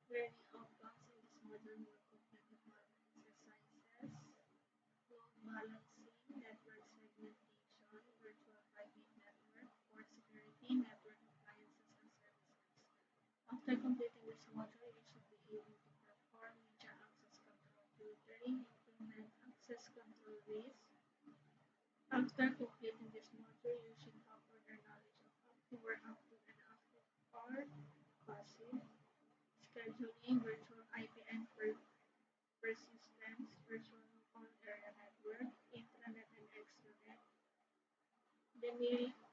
Learning outcomes in this module will complete the following exercises: load balancing, network segmentation, virtual private network, port security, network appliances and services. After completing this module, you should be able to perform media access control filtering, implement access control risk. After completing this module, you should have further knowledge of active or active and active or passive scheduling, virtual IPN persistence, virtual local area network, intranet and extranet.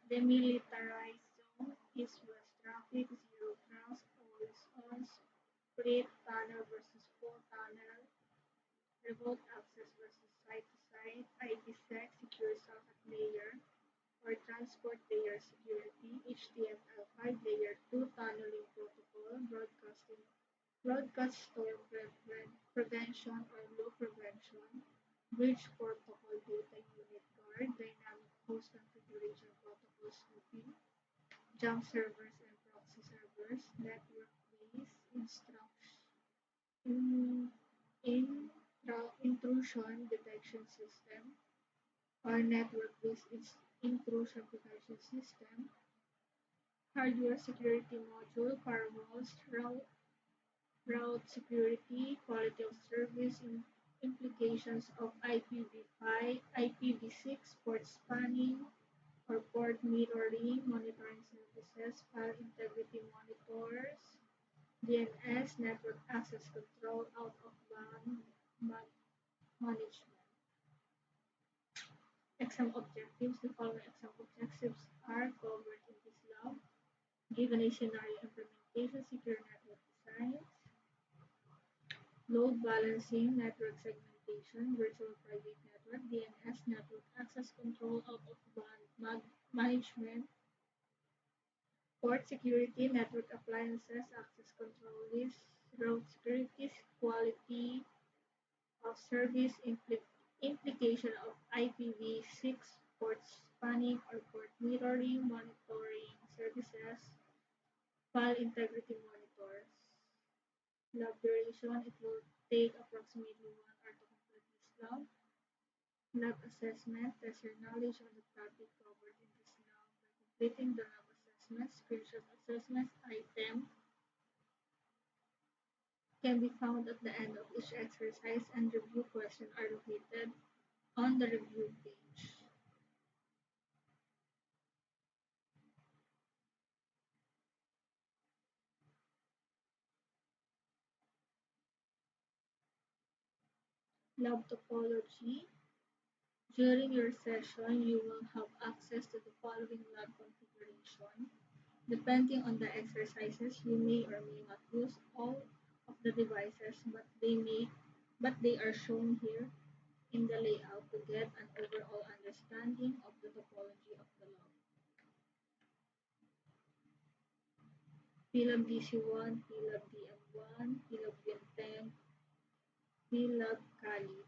Demilitarized zone, east-west traffic, zero trust, always on, split tunnel versus full tunnel, remote access versus site-to-site, IPsec, secure socket layer, or transport layer security, HTML5 layer 2 tunneling protocol, broadcast storm prevention or loop prevention, bridge protocol data unit guard, dynamic host configuration protocol snooping, jump servers and proxy servers, network-based in, intrusion detection system, or network-based intrusion prevention system, hardware security module, firewalls, route security, quality of service, implications of IPv5, IPv6, port spanning or port mirroring, monitoring services, file integrity monitors, DNS, network access control, out of band management. Exam objectives. The following exam objectives are covered in this lab. Given a scenario implementation, secure network designs, load balancing, network segmentation, virtual private network, DNS, network access control, out-of-band management, port security, network appliances, access control list, route security, quality of service, implication of IPv6, port spanning or port mirroring, monitoring services, file integrity monitors. Lab duration, it will take approximately 1 hour to complete this lab. Lab assessment, test your knowledge on the topic covered in this lab. By completing the lab assessment, screenshot assessment item can be found at the end of each exercise, and review questions are located on the review page. Lab topology. During your session, you will have access to the following lab configuration. Depending on the exercises, you may or may not use all of the devices, but they are shown here in the layout to get an overall understanding of the topology of the lab. PLAB DC1, PLAB DM1, PLAB Win10, PLAB Kali.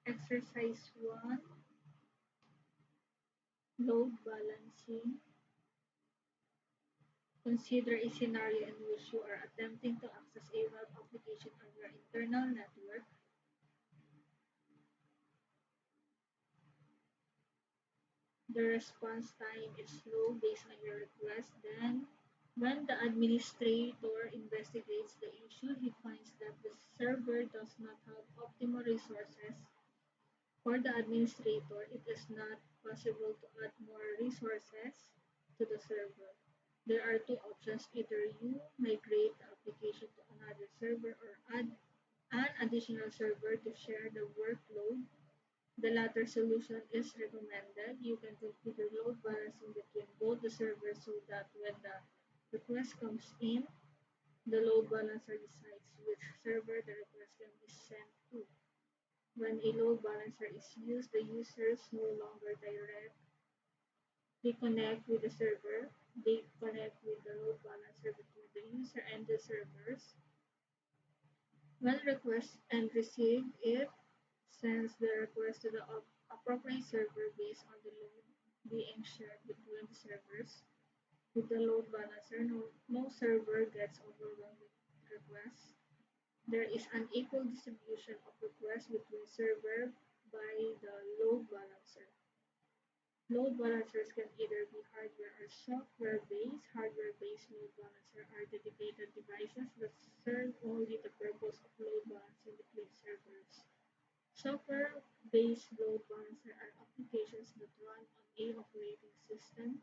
Exercise 1, load balancing. Consider a scenario in which you are attempting to access a web application on your internal network. The response time is slow based on your request. Then, when the administrator investigates the issue, he finds that the server does not have optimal resources. For the administrator, it is not possible to add more resources to the server. There are two options: either you migrate the application to another server or add an additional server to share the workload. The latter solution is recommended. You can configure load balancing between both the servers so that when the request comes in, the load balancer decides which server the request can be sent to. When a load balancer is used, the users no longer directly connect with the server. They connect with the load balancer between the user and the servers. When request and receive, it sends the request to the appropriate server based on the load being shared between the servers. With the load balancer, no server gets overwhelmed with requests. There is an equal distribution of requests between server by the load balancer. Load balancers can either be hardware or software-based. Hardware-based load balancers are dedicated devices that serve only the purpose of load balancing between servers. Software-based load balancers are applications that run on a operating system.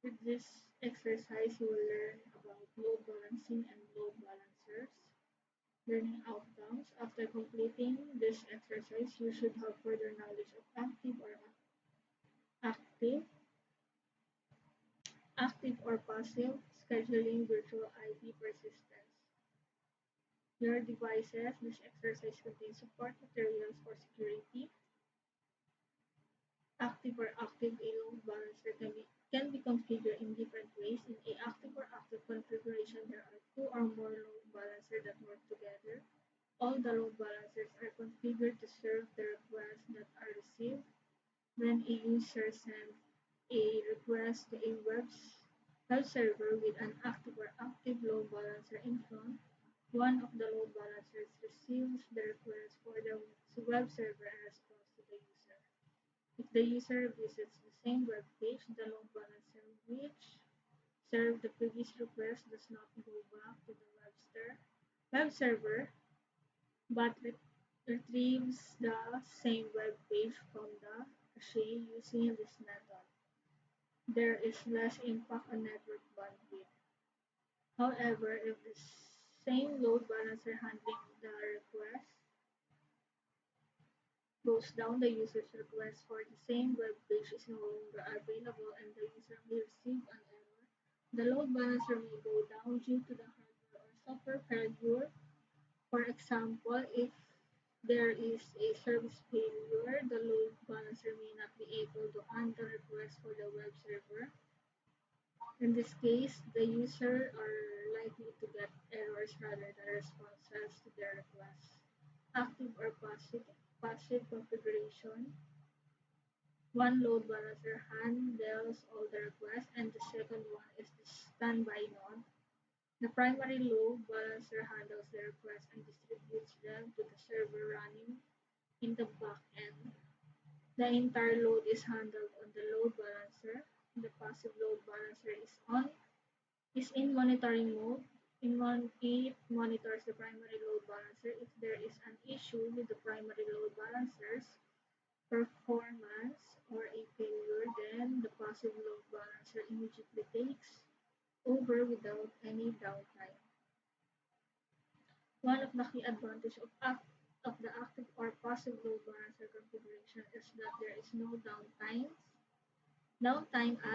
With this exercise, you will learn about load balancing and load balancers. Learning outcomes. After completing this exercise, you should have further knowledge of active, active or passive scheduling virtual IP persistence. Your devices. This exercise contains support materials for security. Active or active A load balancer can be configured in different ways. In a active or active configuration, there are two or more load balancers that work together. All the load balancers are configured to serve the requests that are received. When a user sends a request to a web server with an active or active load balancer in front, one of the load balancers receives the request for the web server and responds to the user. If the user visits the same web page, the load balancer which served the previous request does not go back to the web server but retrieves the same web page from the cache using this method. There is less impact on network bandwidth. However, if the same load balancer handling the request goes down, the user's request for the same web page is no longer available and the user may receive an error. The load balancer may go down due to the hardware or software failure. For example, if there is a service failure, the load balancer may not be able to handle requests for the web server. In this case, the user are likely to get errors rather than responses to their requests. Active or passive configuration. One load balancer handles all the requests and the second one is the standby node. The primary load balancer handles the requests and distributes them to the server running in the back end. The entire load is handled on the load balancer. The passive load balancer is in monitoring mode. It monitors the primary load balancer. If there is an issue with the primary load balancer's performance or a failure, then the passive load balancer immediately takes over without any downtime. One of the key advantages of the active or passive load balancer configuration is that there is no downtime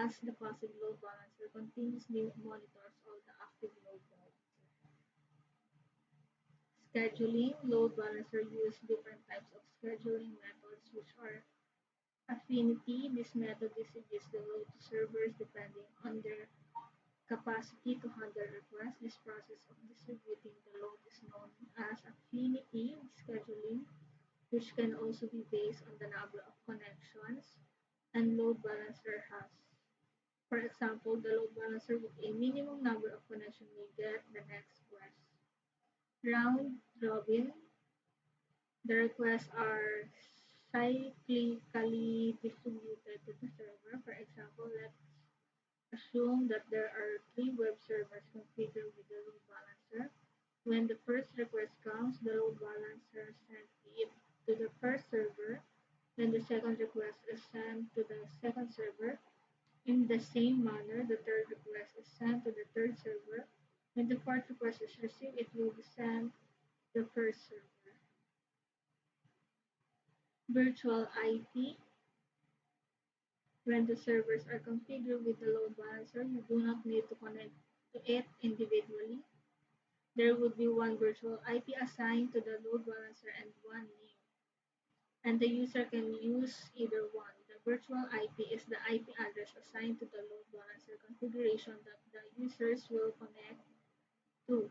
as the passive load balancer continuously monitors all the active load balancer. Scheduling. Load balancer use different types of scheduling methods which are affinity. This method distributes the load to servers depending on their capacity to handle requests. This process of distributing the load is known as affinity scheduling, which can also be based on the number of connections and load balancer has. For example, the load balancer with a minimum number of connections may get the next request. Round robin, the requests are cyclically distributed to the server. For example, let's assume that there are three web servers configured with the load balancer. When the first request comes, the load balancer sends it to the first server. Then the second request is sent to the second server. In the same manner, the third request is sent to the third server. When the fourth request is received, it will be sent to the first server. Virtual IP. When the servers are configured with the load balancer, you do not need to connect to it individually. There would be one virtual IP assigned to the load balancer and one name. and the user can use either one. The virtual IP is the IP address assigned to the load balancer configuration that the users will connect to.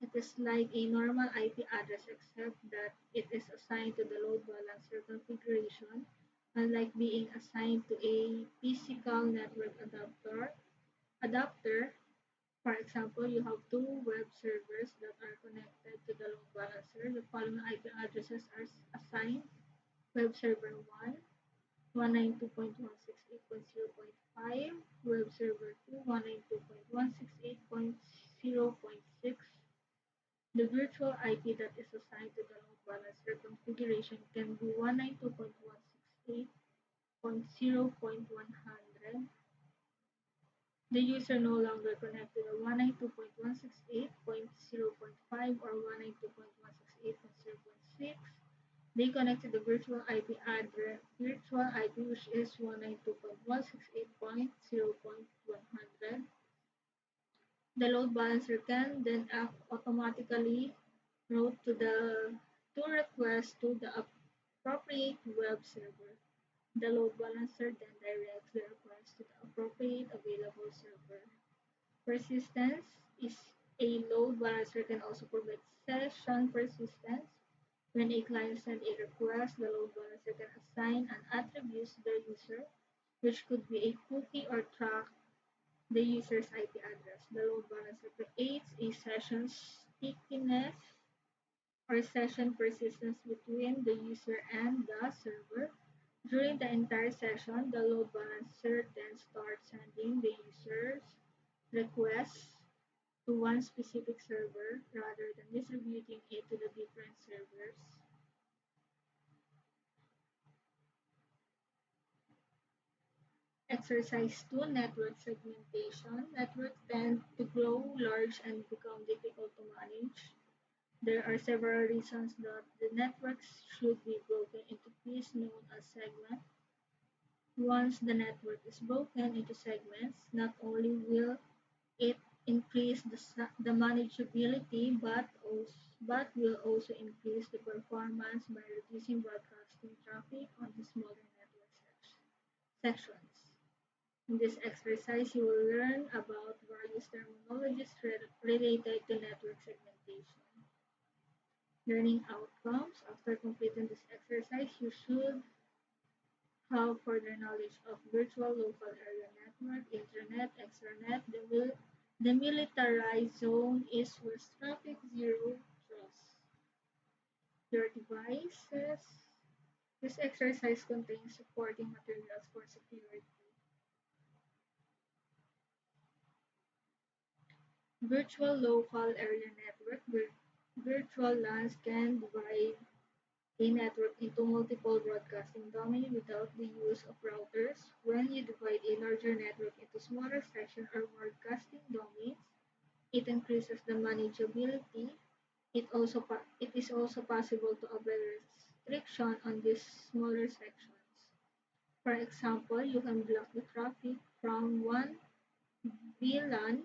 It is like a normal IP address except that it is assigned to the load balancer configuration, unlike being assigned to a physical network adapter. For example, you have two web servers that are connected to the load balancer. The following IP addresses are assigned: web server 1, 192.168.0.5, web server 2, 192.168.0.6. The virtual IP that is assigned to the load balancer configuration can be 192.168.0.100. The user no longer connected to 192.168.0.5 or 192.168.0.6. They connect to the virtual IP which is 192.168.0.100. The load balancer can then automatically route to the two requests to the appropriate web server. The load balancer then directs the request to the appropriate available server. Persistence is a load balancer can also provide session persistence. When a client sends a request, the load balancer can assign an attribute to the user, which could be a cookie or track the user's IP address. The load balancer creates a session stickiness or session persistence between the user and the server. During the entire session, the load balancer then starts sending the user's requests to one specific server rather than distributing it to the different servers. Exercise 2, network segmentation. Networks tend to grow large and become difficult to manage. There are several reasons that the networks should be broken into pieces known as segments. Once the network is broken into segments, not only will it increase the manageability but will also increase the performance by reducing broadcasting traffic on the smaller network sections. In this exercise, you will learn about various terminologies related to network segmentation. Learning outcomes. After completing this exercise, you should have further knowledge of virtual local area network, intranet, extranet. The demilitarized zone is where traffic zero trust your devices. This exercise contains supporting materials for security. Virtual local area network. Virtual LANs can divide a network into multiple broadcasting domains without the use of routers. When you divide a larger network into smaller sections or broadcasting domains, it increases the manageability. It is also possible to apply restriction on these smaller sections. For example, you can block the traffic from one VLAN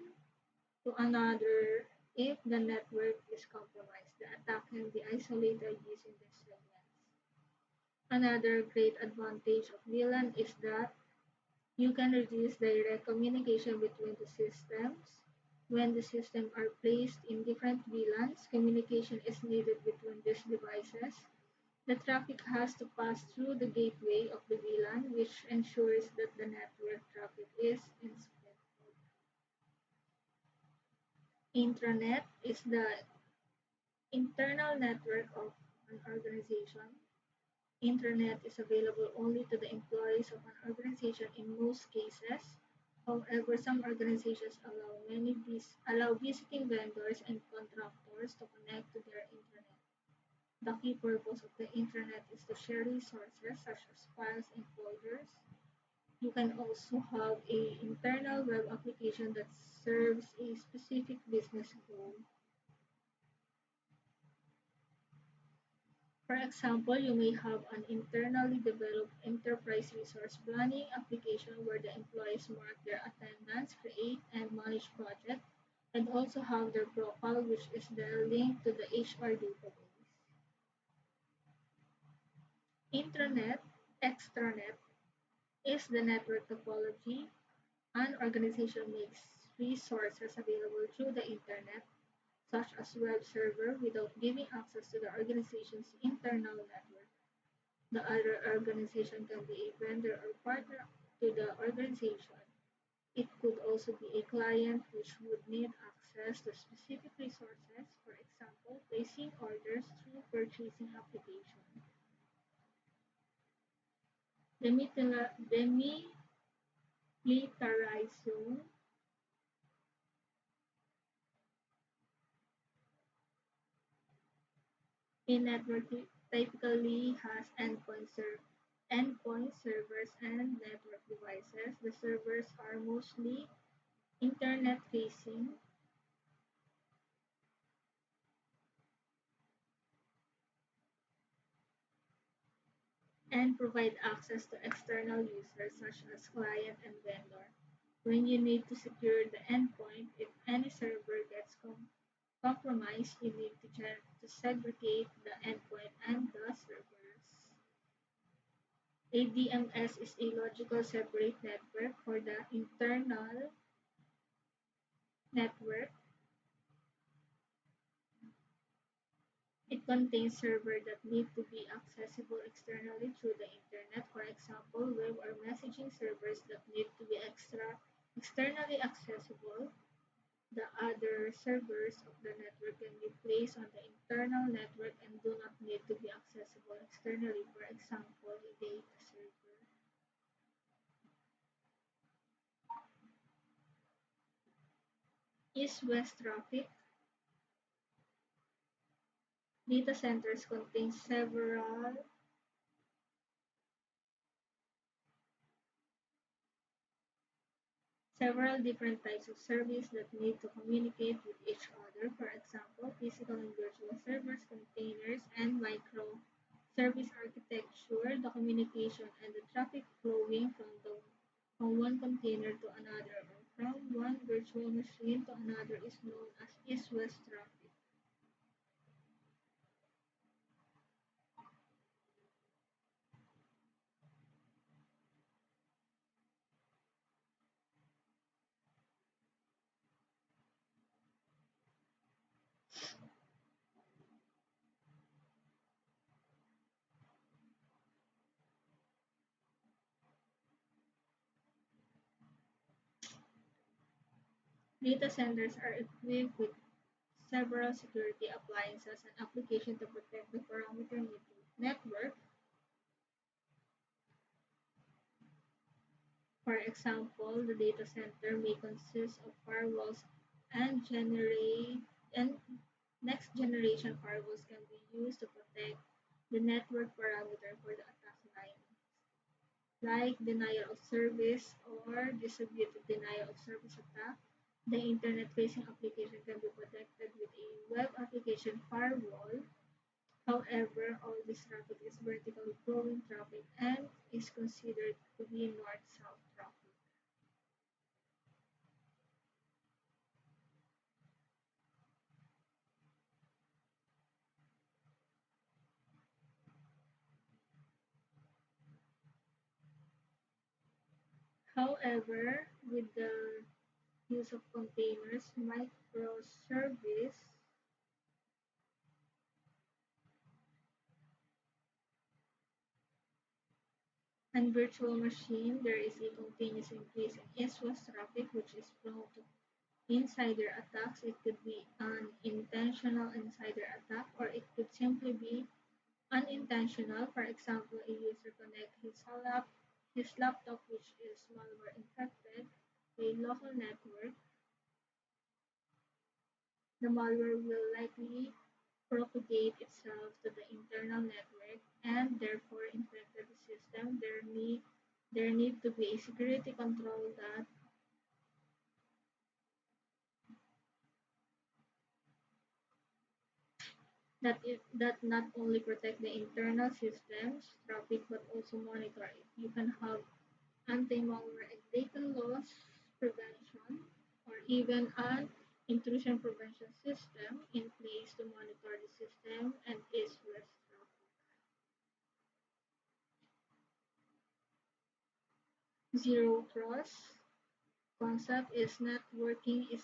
to another if the network is compromised. The attack can be isolated using these segments. Another great advantage of VLAN is that you can reduce direct communication between the systems. When the systems are placed in different VLANs, communication is needed between these devices. The traffic has to pass through the gateway of the VLAN, which ensures that the network traffic is inspected. Intranet is the internal network of an organization. Intranet is available only to the employees of an organization in most cases. However, some organizations allow visiting vendors and contractors to connect to their intranet. The key purpose of the intranet is to share resources such as files and folders. You can also have an internal web application that serves a specific business goal. For example, you may have an internally developed enterprise resource planning application where the employees mark their attendance, create and manage projects, and also have their profile, which is the link to the HR database. Intranet, extranet is the network topology. An organization makes resources available through the internet, such as web server, without giving access to the organization's internal network. The other organization can be a vendor or partner to the organization. It could also be a client which would need access to specific resources, for example, placing orders through purchasing application. Demilitarized zone. A network typically has endpoint servers and network devices. The servers are mostly internet facing and provide access to external users such as client and vendor. When you need to secure the endpoint, if any server gets compromised, you need to segregate the endpoint and the servers. A DMS is a logical separate network for the internal network. It contains servers that need to be accessible externally through the internet, for example, web or messaging servers that need to be externally accessible. The other servers of the network can be placed on the internal network and do not need to be accessible externally, for example, a data server. East-west traffic. Data centers contain several different types of service that need to communicate with each other. For example, physical and virtual servers, containers, and microservice architecture. The communication and the traffic flowing from one container to another or from one virtual machine to another is known as east-west traffic. Data centers are equipped with several security appliances and applications to protect the parameter network. For example, the data center may consist of firewalls and and next generation firewalls can be used to protect the network parameter for the attack line, like denial of service or distributed denial of service attack. The internet facing application can be protected with a web application firewall. However, all this traffic is vertically flowing traffic and is considered to be north-south traffic. However, with the use of containers, microservice, and virtual machine, there is a continuous increase in east-west traffic, which is prone to insider attacks. It could be an intentional insider attack, or it could simply be unintentional. For example, a user connects his laptop, which is malware infected, to a local network. The malware will likely propagate itself to the internal network and therefore infect the system. There need to be a security control that not only protect the internal systems traffic but also monitor it. You can have anti-malware and data loss prevention or even an intrusion prevention system in place to monitor the system and its risk. Zero trust concept is networking is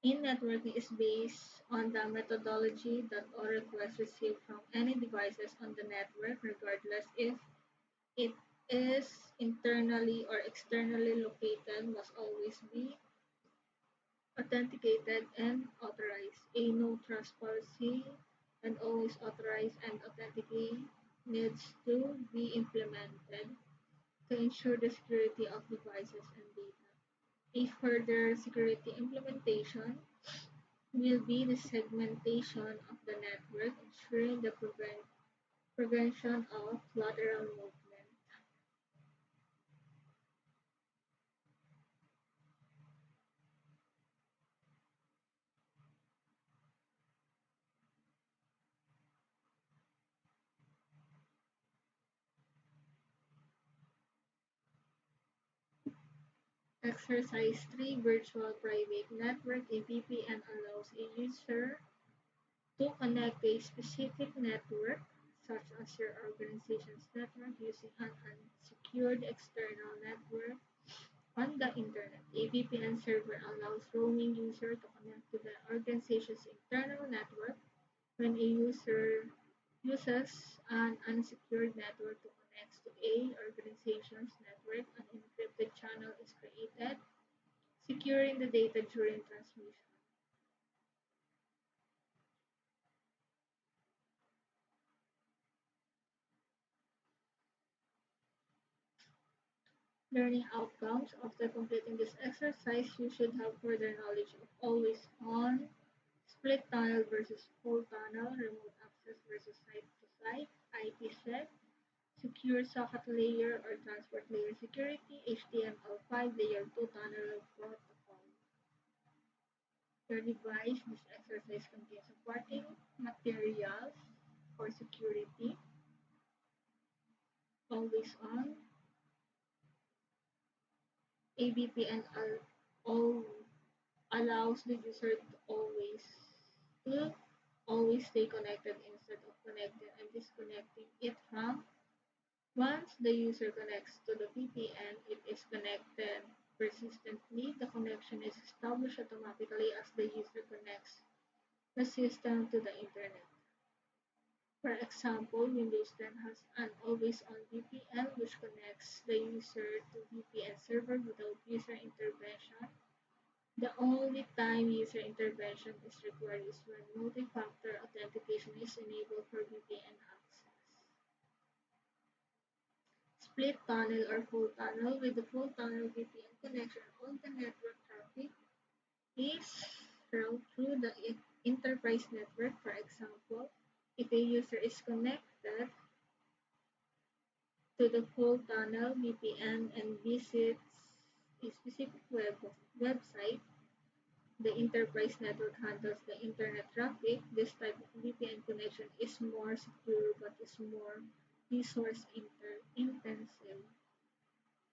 in networking is based on the methodology that all requests received from any devices on the network, regardless if it is internally or externally located, must always be authenticated and authorized. A no trust policy and always authorized and authenticate needs to be implemented to ensure the security of devices and data. A further security implementation will be the segmentation of the network, ensuring the prevention of lateral movement. Exercise 3 Virtual Private Network. A VPN allows a user to connect a specific network, such as your organization's network, using an unsecured external network on the internet. A VPN server allows roaming users to connect to the organization's internal network. When a user uses an unsecured network to connect to a organization's network, an encrypted channel is created, securing the data during transmission. Learning outcomes. After completing this exercise, you should have further knowledge of always on, split tunnel versus full tunnel, remote access versus site to site, IPsec, secure socket layer or transport layer security, HTML5 layer 2 tunnel protocol. Your device, this exercise contains supporting materials for security, always on, AVPN all allows the user to always stay connected instead of connecting and disconnecting it from. Once the user connects to the VPN, it is connected persistently. The connection is established automatically as the user connects the system to the internet. For example, Windows 10 has an always-on VPN which connects the user to VPN server without user intervention. The only time user intervention is required is when multi-factor authentication is enabled for VPN access. Split tunnel or full tunnel. With the full tunnel VPN connection, all the network traffic is routed through the enterprise network. For example, if a user is connected to the full tunnel VPN and visits a specific website, the enterprise network handles the internet traffic. This type of VPN connection is more secure but is more resource intensive.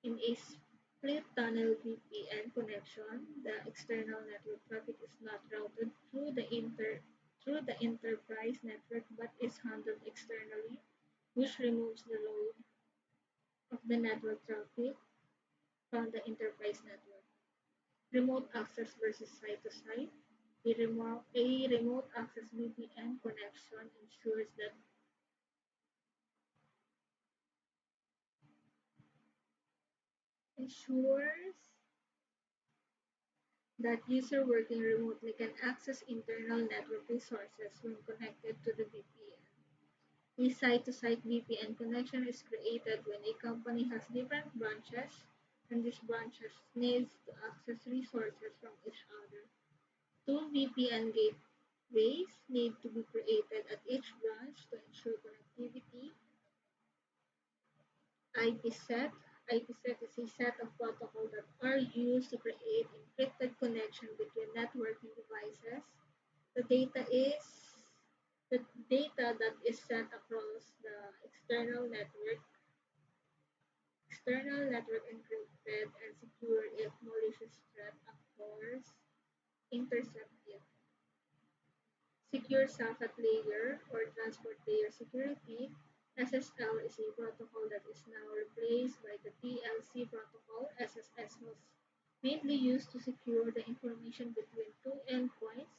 In a split tunnel VPN connection, the external network traffic is not routed through the enterprise network but is handled externally, which removes the load of the network traffic from the enterprise network. Remote access versus site to site. A remote access VPN connection ensures that user working remotely can access internal network resources when connected to the VPN. A site-to-site VPN connection is created when a company has different branches and these branches needs to access resources from each other. Two VPN gateways need to be created at each branch to ensure connectivity. IPsec. IPsec is a set of protocols that are used to create encrypted connection between networking devices. The data is the data that is sent across the external network encrypted and secure if malicious threat actors intercept it. Secure socket layer or transport layer security. SSL is a protocol that is now replaced by the TLC Secrecy Protocol (SSS) was mainly used to secure the information between two endpoints.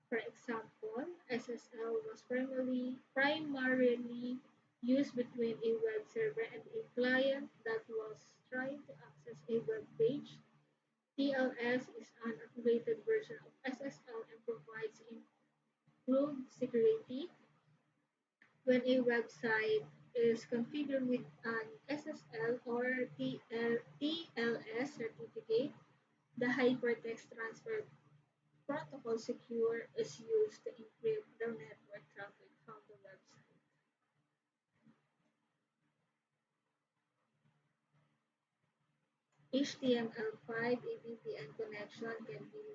For example, SSL was primarily used between a web server and a client that was trying to access a web page. TLS is an upgraded version of SSL and provides improved security. When a website is configured with an SSL or TLS certificate, the Hypertext Transfer Protocol Secure is used to encrypt the network traffic from the website. HTML5 a VPN connection can be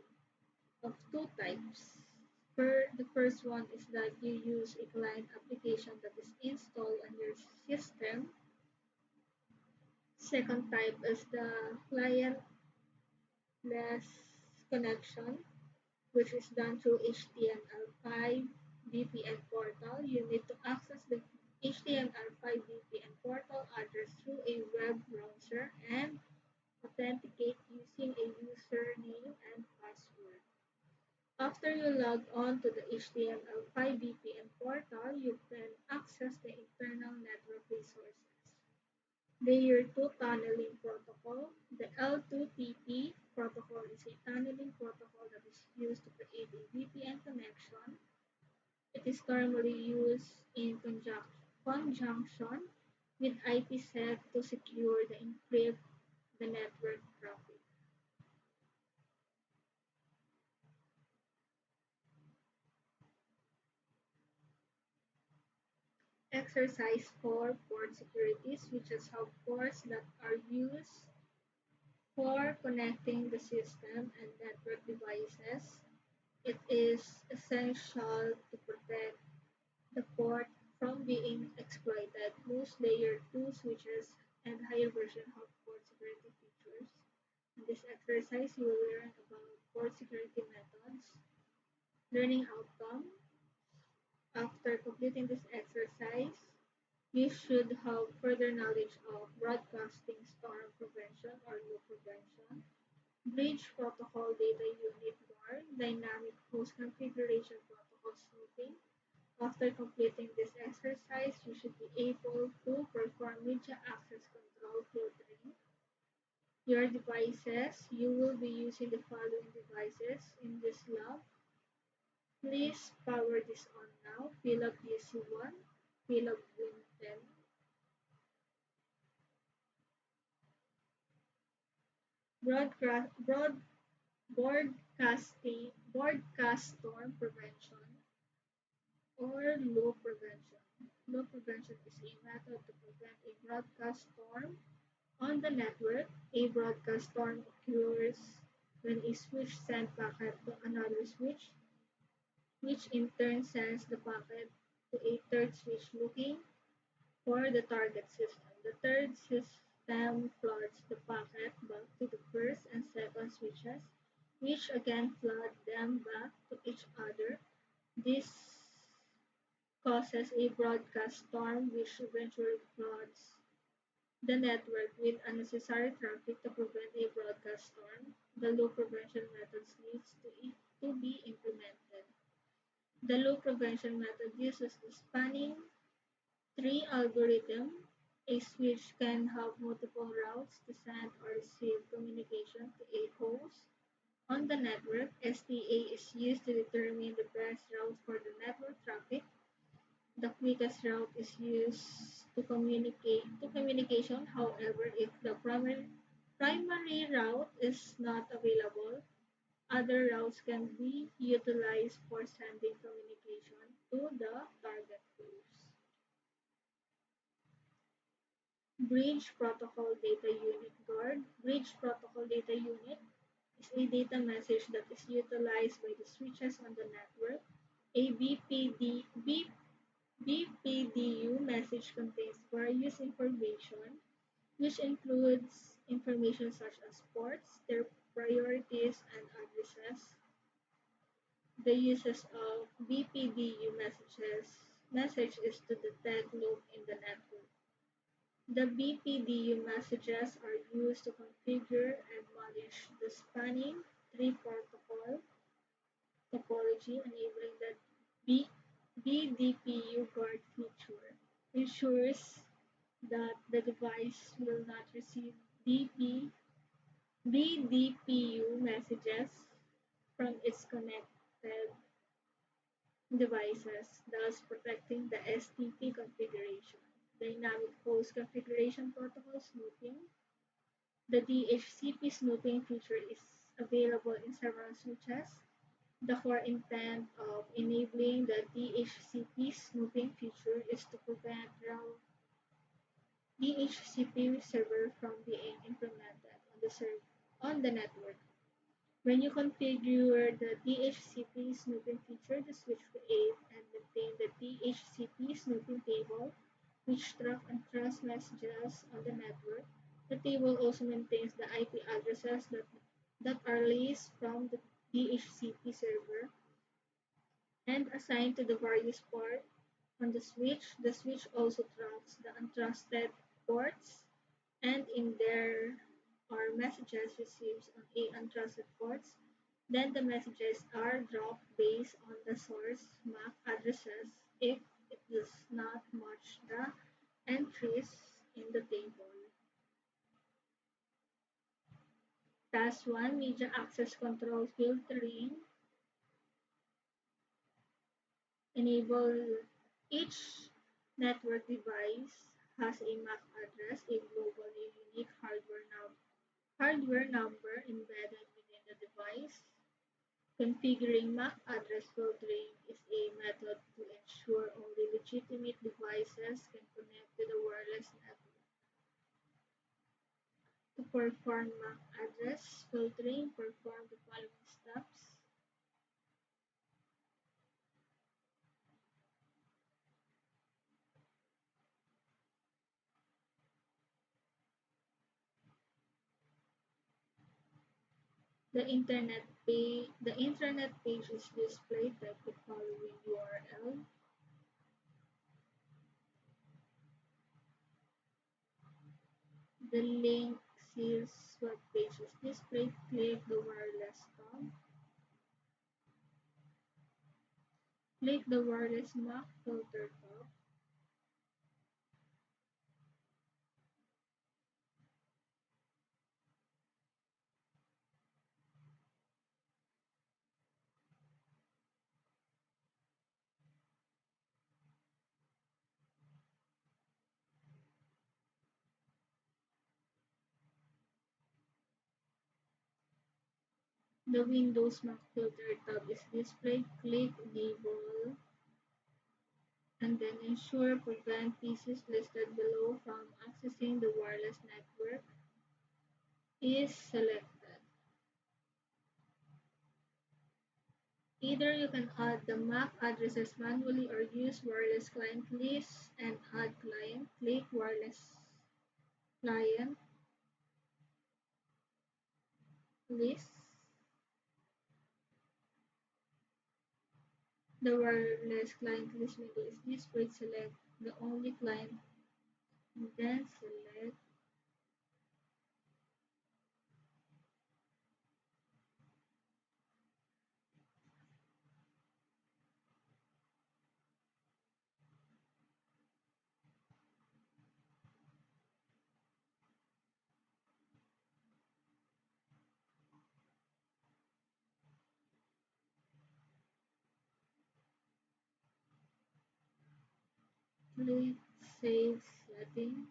of two types. The first one is that you use a client application that is installed on your system. Second type is the clientless connection, which is done through HTML5 VPN portal. You need to access the HTML5 VPN portal address through a web browser and authenticate using a username and password. After you log on to the HTML5 VPN portal, you can access the internal network resources. Layer 2 tunneling protocol. The L2TP protocol is a tunneling protocol that is used to create a VPN connection. It is normally used in conjunction with IPsec to secure the encrypt the network traffic. Exercise for port security switches have ports that are used for connecting the system and network devices. It is essential to protect the port from being exploited. Most layer 2 switches and higher version have port security features. In this exercise, you will learn about port security methods, learning outcome. After completing this exercise, you should have further knowledge of broadcasting storm prevention or loop prevention, bridge protocol data unit guard, dynamic host configuration protocol snooping. After completing this exercise, you should be able to perform media access control filtering. Your devices, you will be using the following devices in this lab. Please power this on now. PLAB DC1, PLAB Win10, broadcast storm prevention, or low prevention. Low prevention is a method to prevent a broadcast storm on the network. A broadcast storm occurs when a switch sends packet to another switch, which in turn sends the packet to a third switch looking for the target system. The third system floods the packet back to the first and second switches, which again flood them back to each other. This causes a broadcast storm which eventually floods the network with unnecessary traffic. To prevent a broadcast storm, the loop prevention methods needs to be implemented. The loop prevention method uses the spanning tree algorithm. A switch can have multiple routes to send or receive communication to a host on the network. STA is used to determine the best route for the network traffic. The quickest route is used to communication. However, if the primary route is not available, other routes can be utilized for sending communication to the target host. Bridge Protocol Data Unit Guard. Bridge Protocol Data Unit is a data message that is utilized by the switches on the network. A BPDU message contains various information, which includes information such as ports, their priorities, and addresses. The uses of BPDU message is to detect loop in the network. The BPDU messages are used to configure and manage the spanning tree protocol topology, enabling the B- BDPU guard feature. Ensures that the device will not receive BDPU messages from its connected devices, thus protecting the STP configuration. Dynamic host configuration protocol snooping. The DHCP snooping feature is available in several switches. The core intent of enabling the DHCP snooping feature is to prevent raw DHCP server from being implemented on the network. When you configure the DHCP snooping feature, the switch create and maintain the DHCP snooping table, which track and transmit messages on the network. The table also maintains the IP addresses that are leased from the DHCP server and assigned to the various ports on the switch. The switch also tracks the untrusted ports, and in there are messages received on a untrusted ports. Then the messages are dropped based on the source MAC addresses if it does not match the entries in the table. Task 1, Media Access Control Filtering. Enable each network device has a MAC address, a global, a unique hardware number embedded within the device. Configuring MAC address filtering is a method to ensure only legitimate devices can connect to the wireless network. To perform MAC address filtering, perform the following steps. The intranet page is displayed. Type the following URL. The link says web page is displayed. Click the wireless tab. Click the wireless MAC filter tab. The Windows MAC filter tab is displayed. Click enable and then ensure prevent PCs listed below from accessing the wireless network is selected. Either you can add the MAC addresses manually or use wireless client list and add client. Click wireless client list. The wireless client list window is displayed. Select the only client and then select click save setting.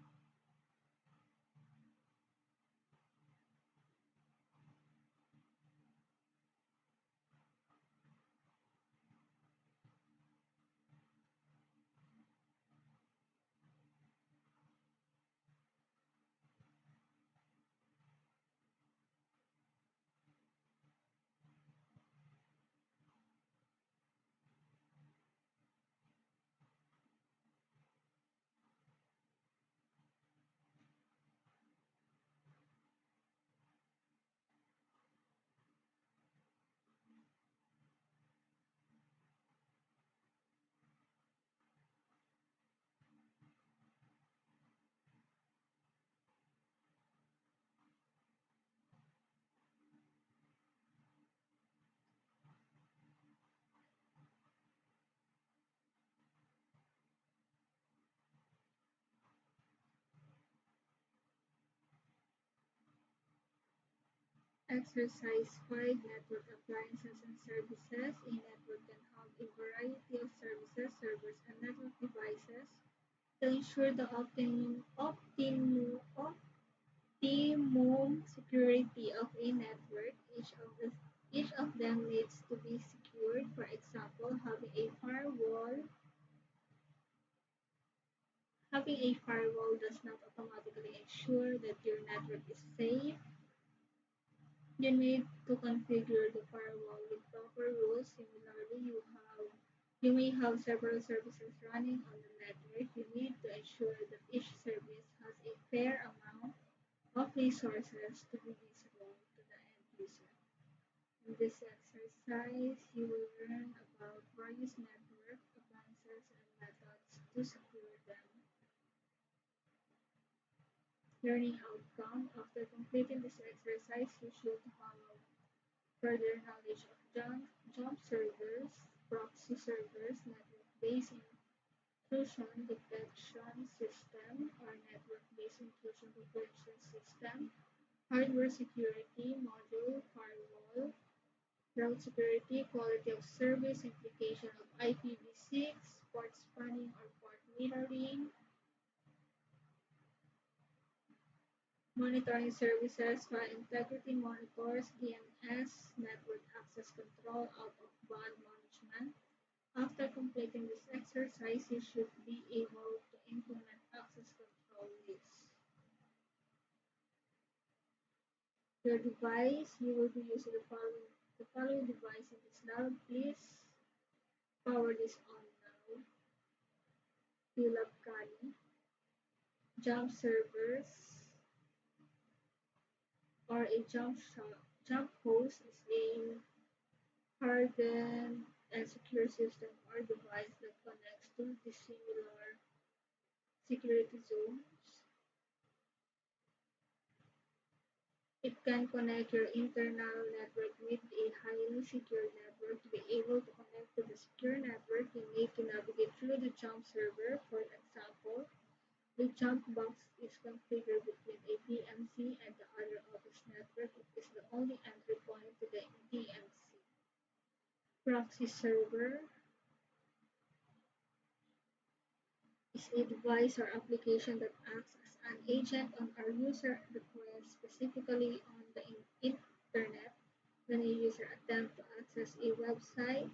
Exercise 5 Network appliances and services. A network can have a variety of services, servers, and network devices to ensure the optimum security of a network. Each of them needs to be secured. For example, having a firewall does not automatically ensure that your network is safe. You need to configure the firewall with proper rules. Similarly, you may have several services running on the network. You need to ensure that each service has a fair amount of resources to be visible to the end user. In this exercise, you will learn about various network appliances and methods to secure them. Learning outcome. After completing this exercise, you should have further knowledge of jump servers, proxy servers, network-based intrusion detection system or network-based intrusion prevention system, hardware security, module, firewall, route security, quality of service, implication of IPv6, port spanning or port mirroring, monitoring services, file integrity monitors, DNS, network access control, out-of-band management. After completing this exercise, you should be able to implement access control lists. Your device, you will be using the following device in this lab. Please power this on now. Kali, jump servers, or a jump host is a hardened and secure system or device that connects to dissimilar security zones. It can connect your internal network with a highly secure network. To be able to connect to the secure network, you need to navigate through the jump server. For example, the jump box is configured between a DMZ and the other office network. It is the only entry point to the DMZ. Proxy server is a device or application that acts as an agent on our user request, specifically on the internet. When a user attempts to access a website,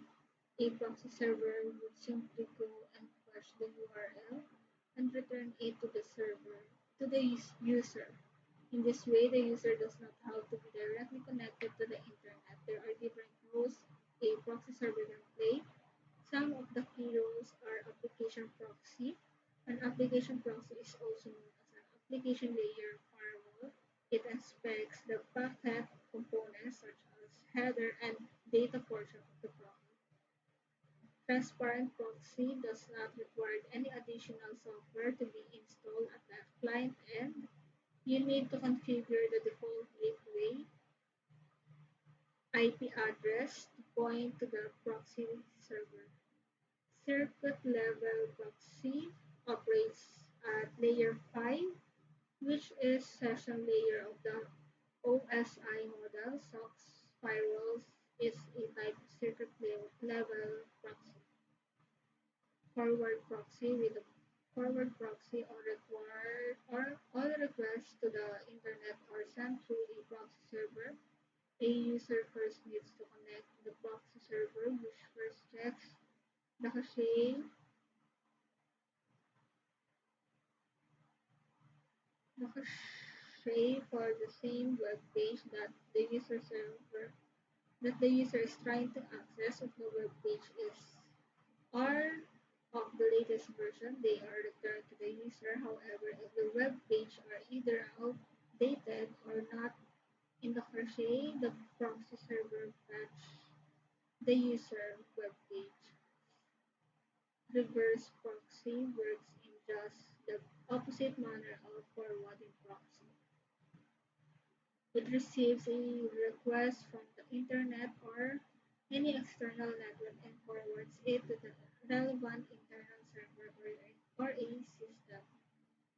a proxy server would simply go and fetch the URL and return it to the server, to the user. In this way, the user does not have to be directly connected to the internet. There are different roles a proxy server can play. Some of the key roles are application proxy. An application proxy is also known as an application layer firewall. It inspects the packet components such as header and data portion of the proxy. Transparent proxy does not require any additional software to be installed at the client end. You need to configure the default gateway IP address to point to the proxy server. Circuit level proxy operates at layer 5, which is session layer of the OSI model. SOX firewalls is a type of circuit level proxy. Forward proxy. With a forward proxy, all requests to the internet are sent through a proxy server. A user first needs to connect to the proxy server, which first checks the cache for the same web page that the user is trying to access. If the web page is are of the latest version, they are returned to the user. However, if the web page are either outdated or not in the cache, the proxy server fetch the user web page. Reverse proxy works in just the opposite manner of forwarding proxy. It receives a request from the internet or any external network and forwards it to the relevant internal server or a system.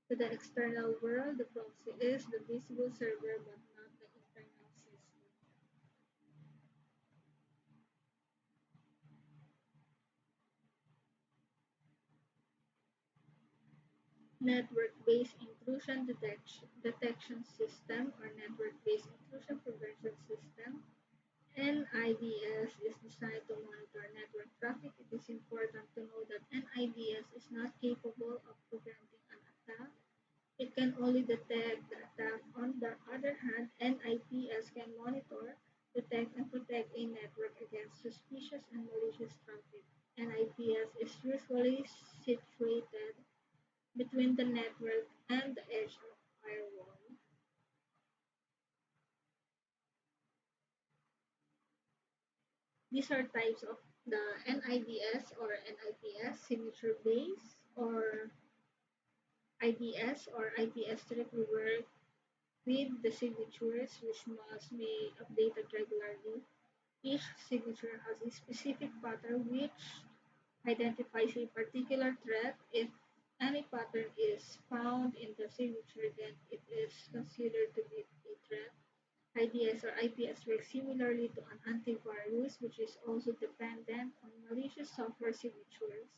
To the external world, the proxy is the visible server but not the internal system. network-based intrusion detection system or network-based intrusion prevention system. NIDS is designed to monitor network traffic. It is important to know that NIDS is not capable of preventing an attack. It can only detect the attack. On the other hand, NIPS can monitor, detect, and protect a network against suspicious and malicious traffic. NIPS is usually situated between the network and the edge of firewall. These are types of the NIDS or NIPS, signature base, or IDS or IPS directly work with the signatures which must be updated regularly. Each signature has a specific pattern which identifies a particular threat. If any pattern is found in the signature, then it is considered to be a threat. IDS or IPS works similarly to an antivirus, which is also dependent on malicious software signatures.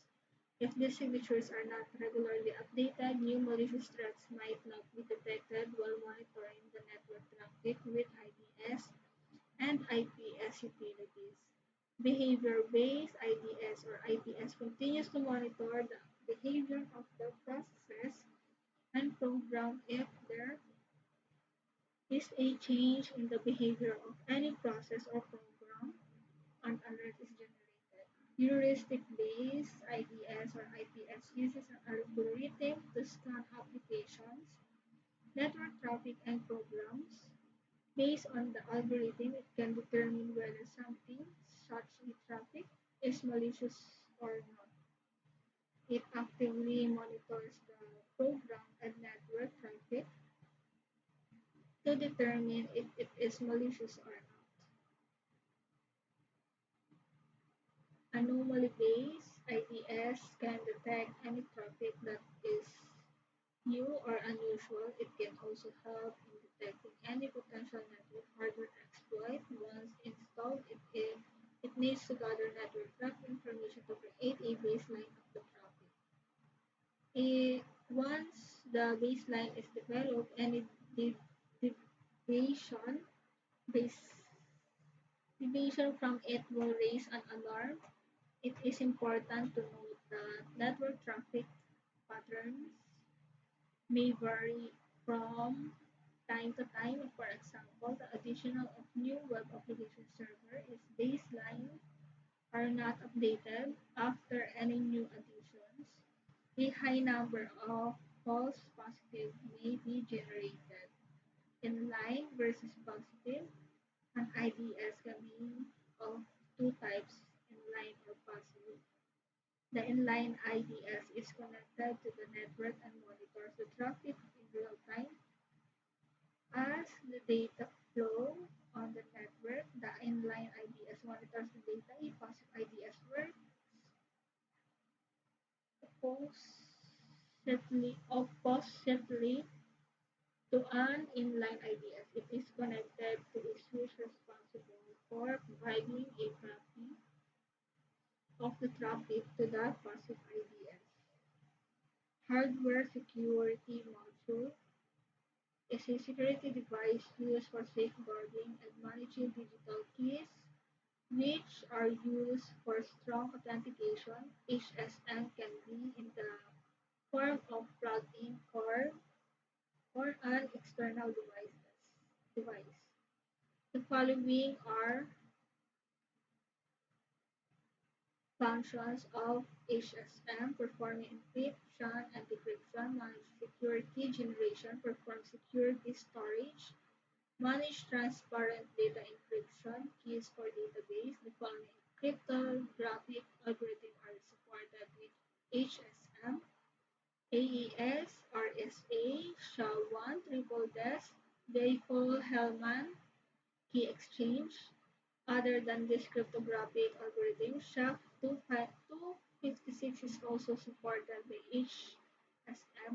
If these signatures are not regularly updated, new malicious threats might not be detected while monitoring the network traffic with IDS and IPS utilities. Behavior-based IDS or IPS continues to monitor the behavior of the processes and program if there is a change in the behavior of any process or program, an alert is generated. Heuristic-based IDS or IPS uses an algorithm to scan applications, network traffic, and programs. Based on the algorithm, it can determine whether something, such as traffic, is malicious or not. It actively monitors the program and network traffic to determine if it is malicious or not. Anomaly-based IDS can detect any traffic that is new or unusual. It can also help in detecting any potential network hardware exploit. Once installed, it needs to gather network traffic information to create a baseline of the traffic. Once the baseline is developed, any deviation, base, deviation from it will raise an alarm. It is important to note that network traffic patterns may vary from time to time. For example, the additional of new web application server is baseline are not updated after any new additions. A high number of false positives may be generated. Inline versus positive, an IDS can be of two types, inline or positive. The inline IDS is connected to the network and monitors the traffic in real time. As the data flow on the network, the inline IDS monitors the data. A passive IDS works oppositely to an inline IDS. It is connected to a switch responsible for providing a copy of the traffic to the passive IDS. Hardware security module is a security device used for safeguarding and managing digital keys, which are used for strong authentication. HSM can be in the form of plugged-in card or an external device. The following are functions of HSM: performing encryption and decryption, manage security generation, perform security storage, manage transparent data encryption, keys for database. The following cryptographic algorithms are supported with HSM: AES, RSA, SHA-1, Triple DES, Diffie-Hellman, key exchange. Other than this cryptographic algorithm, SHA-256 is also supported by HSM.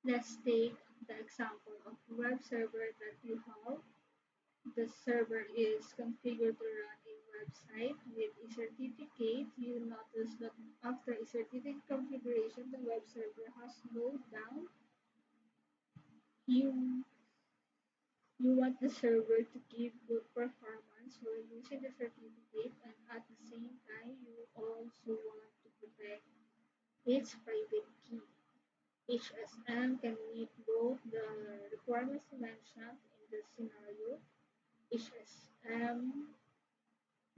Let's take the example of a web server that you have. The server is configured to run a website with a certificate, you notice that after a certificate configuration, the web server has slowed down. You you want the server to give good performance while using the certificate, and at the same time, you also want to protect its private key. HSM can meet both the requirements mentioned in the scenario. HSM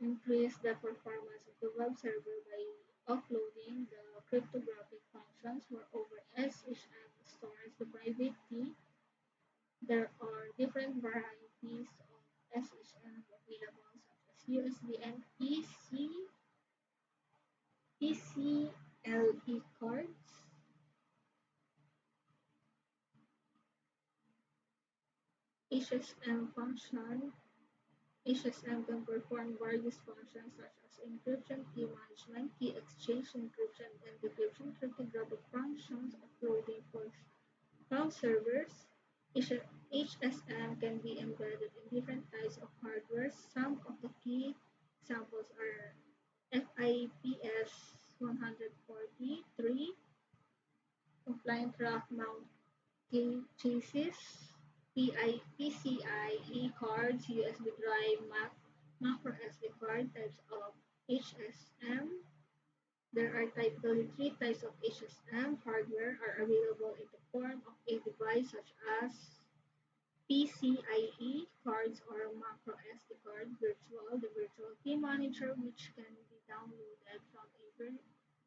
increase the performance of the web server by offloading the cryptographic functions. Moreover, SHM stores the private key. There are different varieties of SHM available, such as USB and PCLE cards. HSM function HSM can perform various functions such as encryption, key management, key exchange, encryption, and decryption, cryptographic functions, uploading from servers. HSM can be embedded in different types of hardware. Some of the key examples are FIPS 143, compliant rack mount chassis, PCIe cards, USB drive, macro SD card, types of HSM. There are typically three types of HSM hardware are available in the form of a device such as PCIe cards or macro SD card, the virtual key manager, which can be downloaded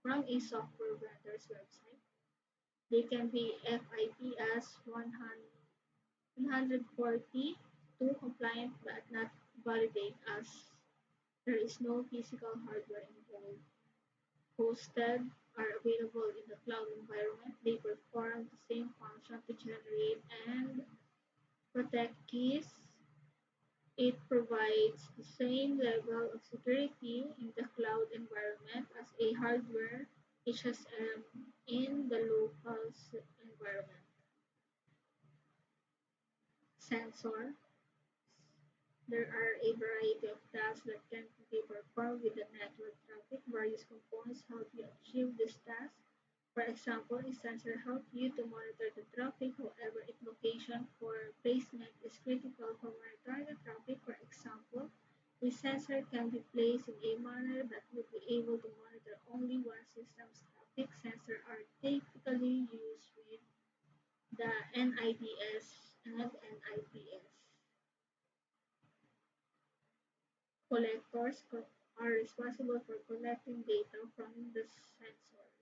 from a software vendor's website. They can be FIPS 142 compliant but not validate as there is no physical hardware involved. Hosted are available in the cloud environment. They perform the same function to generate and protect keys. It provides the same level of security in the cloud environment as a hardware HSM in the local environment. Sensor. There are a variety of tasks that can be performed with the network traffic. Various components help you achieve this task. For example, a sensor helps you to monitor the traffic. However, its location for placement is critical for monitoring the traffic. For example, a sensor can be placed in a manner that would be able to monitor only one system's traffic. Sensors are typically used with the NIDS and NIPS. Collectors are responsible for collecting data from the sensors.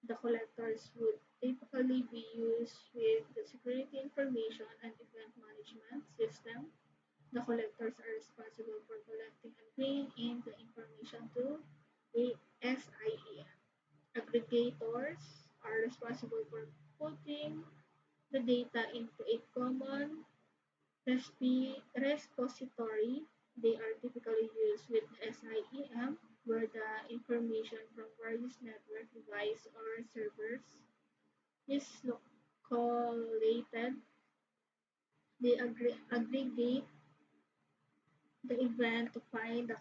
The collectors would typically be used with the security information and event management system. The collectors are responsible for collecting and bringing in the information to the SIEM. Aggregators are responsible for putting the data into a common repository. They are typically used with SIEM, where the information from various network devices or servers is collated. They aggregate the event to find the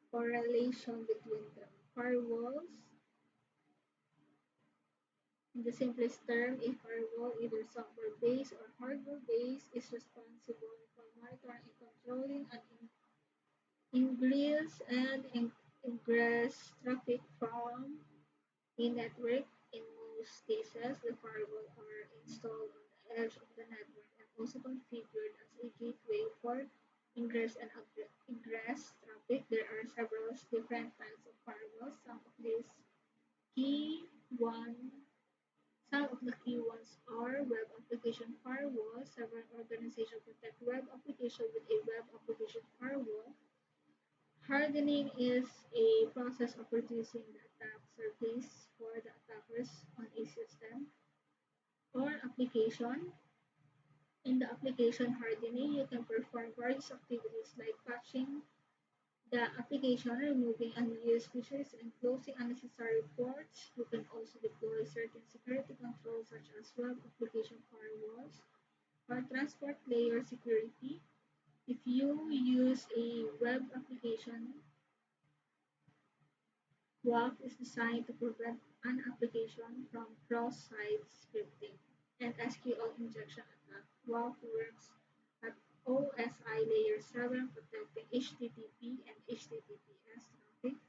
correlation between them. Firewalls, in the simplest term, a firewall, either software-based or hardware-based, is responsible for monitoring and controlling an ingress and egress traffic from a network. In most cases, the firewall are installed on the edge of the network and also configured as a gateway for ingress and egress traffic. There are several different types of firewalls. Key one Some of the key ones are web application firewall. Several organizations protect web application with a web application firewall. Hardening is a process of reducing the attack surface for the attackers on a system or application. In the application hardening, you can perform various activities like patching the application, removing unused features, and closing unnecessary ports. You can also deploy certain security controls such as web application firewalls or transport layer security. If you use a web application, WAF is designed to prevent an application from cross-site scripting and SQL injection attack. WAF works at OSI layer 7, protecting HTTP and HTTPS traffic.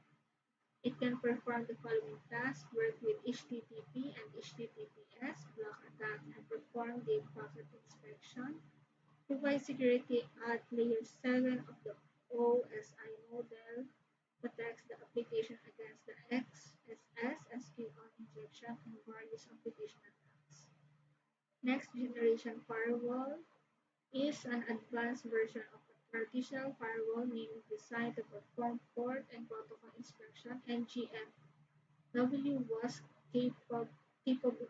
It can perform the following tasks: work with HTTP and HTTPS, block attacks, and perform the packet inspection. Provide security at layer 7 of the OSI model, protects the application against the XSS, SQL injection, and various application attacks. Next generation firewall is an advanced version of a traditional firewall, mainly designed to perform port and protocol inspection. NGFW was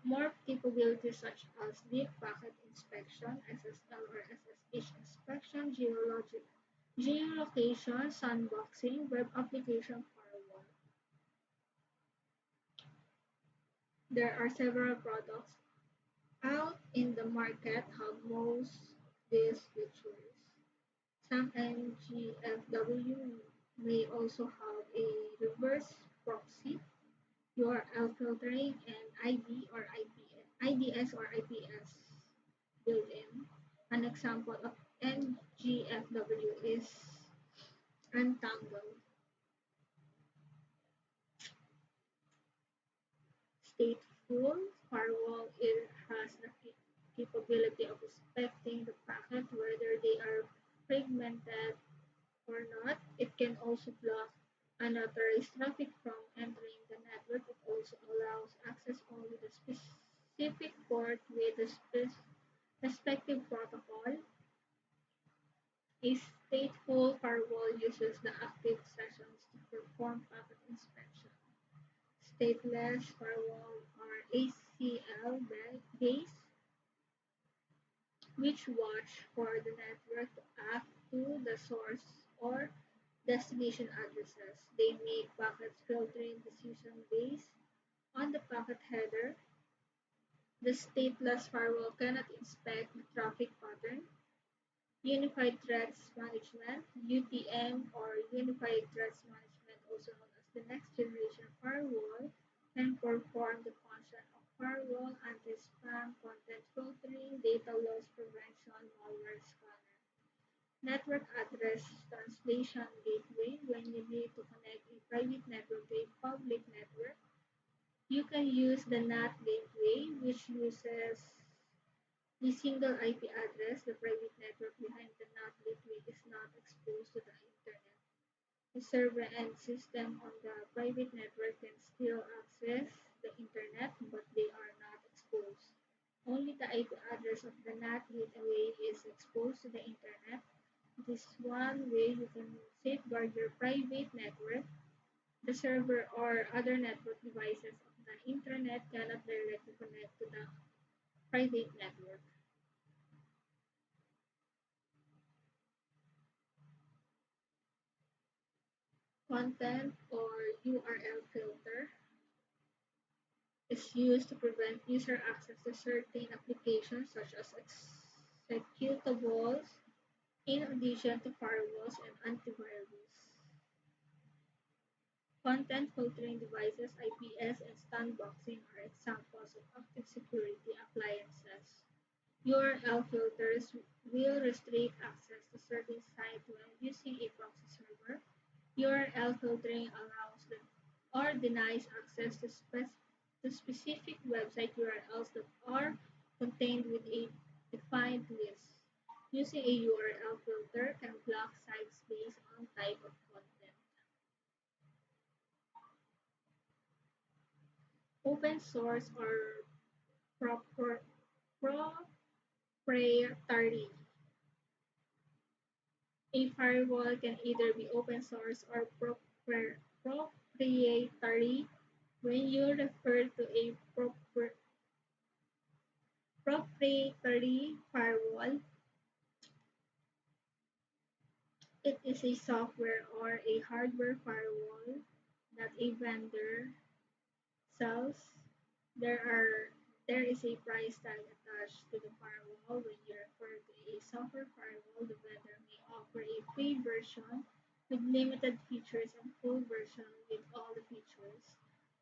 more capabilities such as deep packet inspection, SSL or SSH inspection, geolocation, sandboxing, web application firewall. There are several products out in the market have most these features. Some NGFW may also have a reverse proxy, URL filtering, and IDS or IPS built in. An example of NGFW is Untangled. Stateful firewall it has the capability of inspecting the packet whether they are fragmented or not. It can also block unauthorized traffic from entering the network. It also allows access only the specific port with the respective protocol. A stateful firewall uses the active sessions to perform packet inspection. Stateless firewall are ACL based, which watch for the network to act to the source or destination addresses. They make packet filtering decision based on the packet header. The stateless firewall cannot inspect the traffic pattern. Unified Threats Management (UTM) or Unified Threats Management, also known as the next generation firewall, can perform the function of firewall, anti-spam, content filtering, data loss prevention, malware scanner. Network address translation gateway. When you need to connect a private network to a public network, you can use the NAT gateway, which uses the single IP address. The private network behind the NAT gateway is not exposed to the internet. The server and system on the private network can still access the internet, but they are not exposed. Only the IP address of the NAT gateway is exposed to the internet. This one way you can safeguard your private network. The server or other network devices of the internet cannot directly connect to the private network. Content or URL filter is used to prevent user access to certain applications such as executables, in addition to firewalls and antivirus. Content filtering devices, IPS, and sandboxing are examples of active security appliances. URL filters will restrict access to certain sites when using a proxy server. URL filtering allows or denies access to specific website URLs that are contained within a defined list. Using a URL filter can block sites based on type of content. Open source or proper, proprietary. A firewall can either be open source or proprietary. When you refer to a proprietary firewall, it is a software or a hardware firewall that a vendor sells. There are there is a price tag attached to the firewall. When you refer to a software firewall, the vendor may version with limited features and full version with all the features.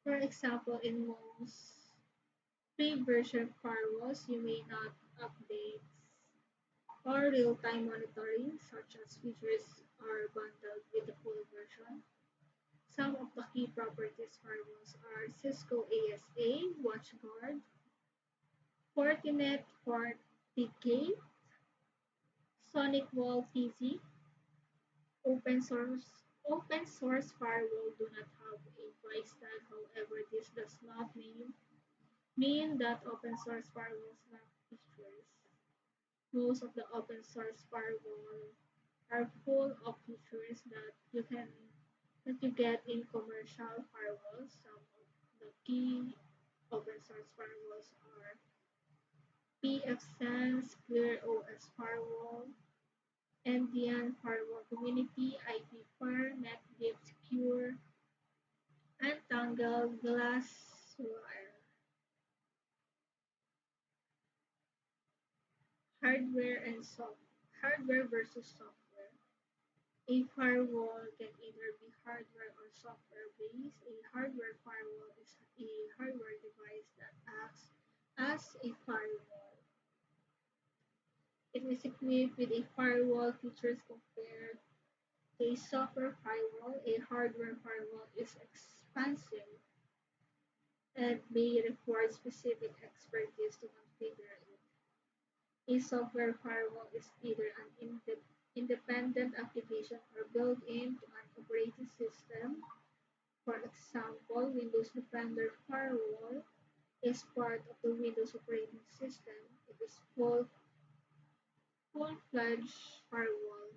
For example, in most free version firewalls, you may not update or real-time monitoring, such as features are bundled with the full version. Some of the key properties firewalls are Cisco ASA, WatchGuard, Fortinet FortiGate, SonicWall TZ. Open source firewall do not have a price tag. However, this does not mean that open source firewalls lack features. Most of the open source firewall are full of features that you get in commercial firewalls. Some of the key open source firewalls are pfSense, ClearOS Firewall, Endian Firewall Community, IPFire, NetDeep Secure, Untangled, Glasswire. Hardware and software. Hardware versus software. A firewall can either be hardware or software based. A hardware firewall is a hardware device that acts as a firewall. It is equipped with a firewall features compared to a software firewall. A hardware firewall is expensive and may require specific expertise to configure it. A software firewall is either an independent application or built into an operating system. For example, Windows Defender Firewall is part of the Windows operating system. It is full-fledged firewall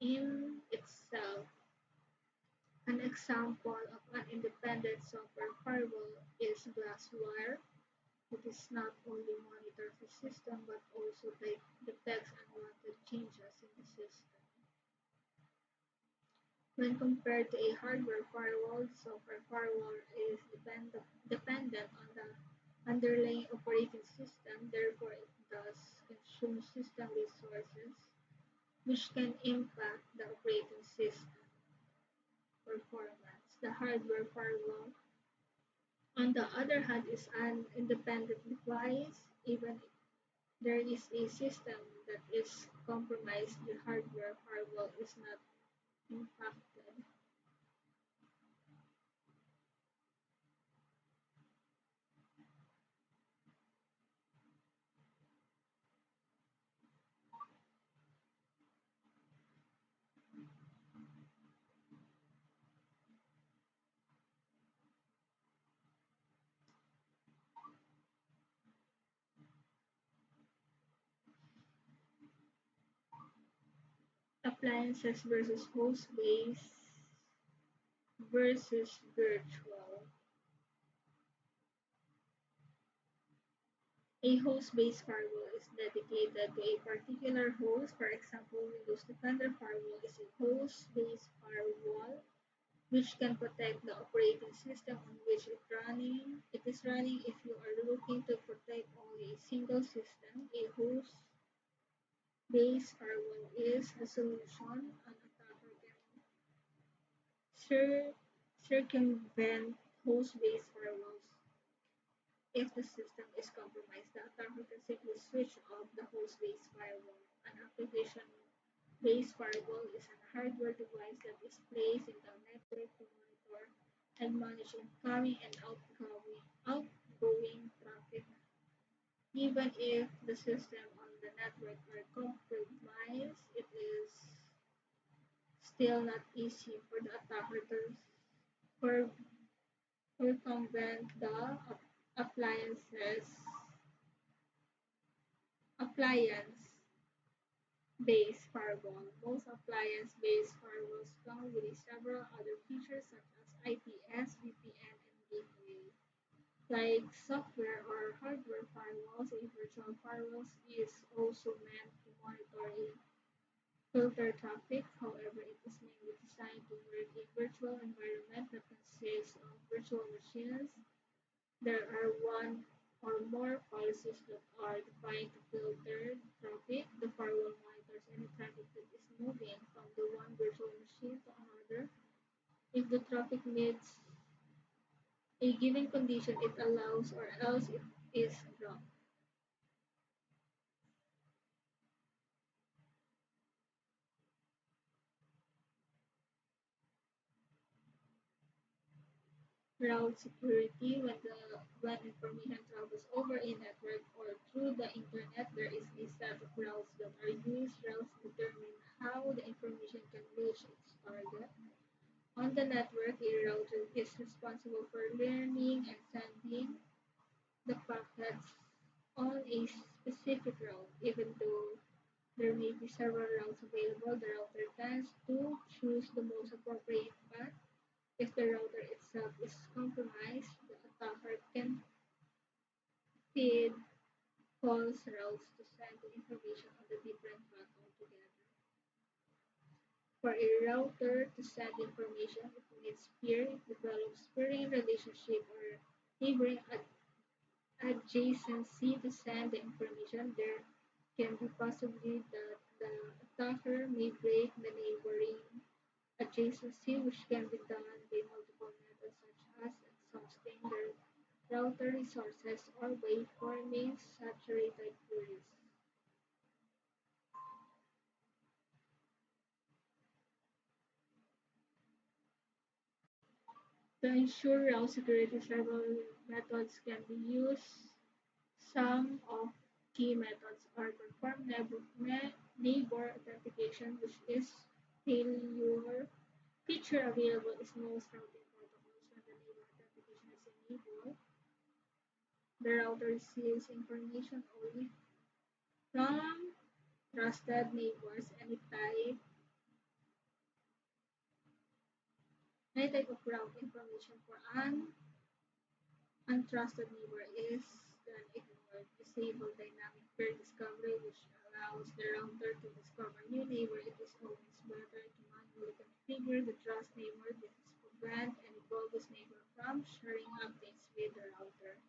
in itself. An example of an independent software firewall is Glasswire. It is not only monitors the system but also detects unwanted changes in the system. When compared to a hardware firewall, software firewall is dependent on the underlying operating system, therefore it does consume system resources, which can impact the operating system performance. The hardware firewall, on the other hand, is an independent device. Even if there is a system that is compromised, the hardware firewall is not impacted. Appliances versus host-based versus virtual. A host-based firewall is dedicated to a particular host. For example, Windows Defender Firewall is a host-based firewall which can protect the operating system on which it is running. If you are looking to protect only a single system, a host-based firewall is the solution. An attacker can cir- circumvent host-based firewalls. If the system is compromised, the attacker can simply switch off the host-based firewall. An application-based firewall is a hardware device that is placed in the network to monitor and manage incoming and outgoing traffic. Even if the system on the network are compromised, it is still not easy for the attacker to cir- circumvent the appliances appliance based firewall. Most appliance based firewalls come with several other features such as IPS, VPN, and gateway. Like software or hardware firewalls, a virtual firewall is also meant to monitor a filter traffic. However, it is mainly designed to work in a virtual environment that consists of virtual machines. There are one or more policies that are defined to filter traffic. The firewall monitors any traffic that is moving from traffic meets a given condition, it allows or else it is dropped. Route security, when information travels over a network or through the internet, there is a set of routes that are used. Routes determine how the information can reach its target. On the network, a router is responsible for learning and sending the packets on a specific route. Even though there may be several routes available, the router tends to choose the most appropriate path. If the router itself is compromised, the attacker can feed false routes to send the information on the different path altogether. For a router to send information, it needs peer, it develops peering relationship or neighboring adjacency to send the information. There can be possibility that the attacker may break the neighboring adjacency, which can be done by multiple methods such as exhausting the router resources or by forming saturated queries. To ensure route security, several methods can be used. Some of key methods are perform neighbor authentication, which is failure feature available is most routing protocols. When the neighbor authentication is enabled, the router receives information only from trusted neighbors. Any type of route information for an untrusted neighbor is then ignored. Disable dynamic peer discovery, which allows the router to discover new neighbor. It is always better to manually configure the trust neighbor. This prevent any bogus neighbor from sharing updates with the router.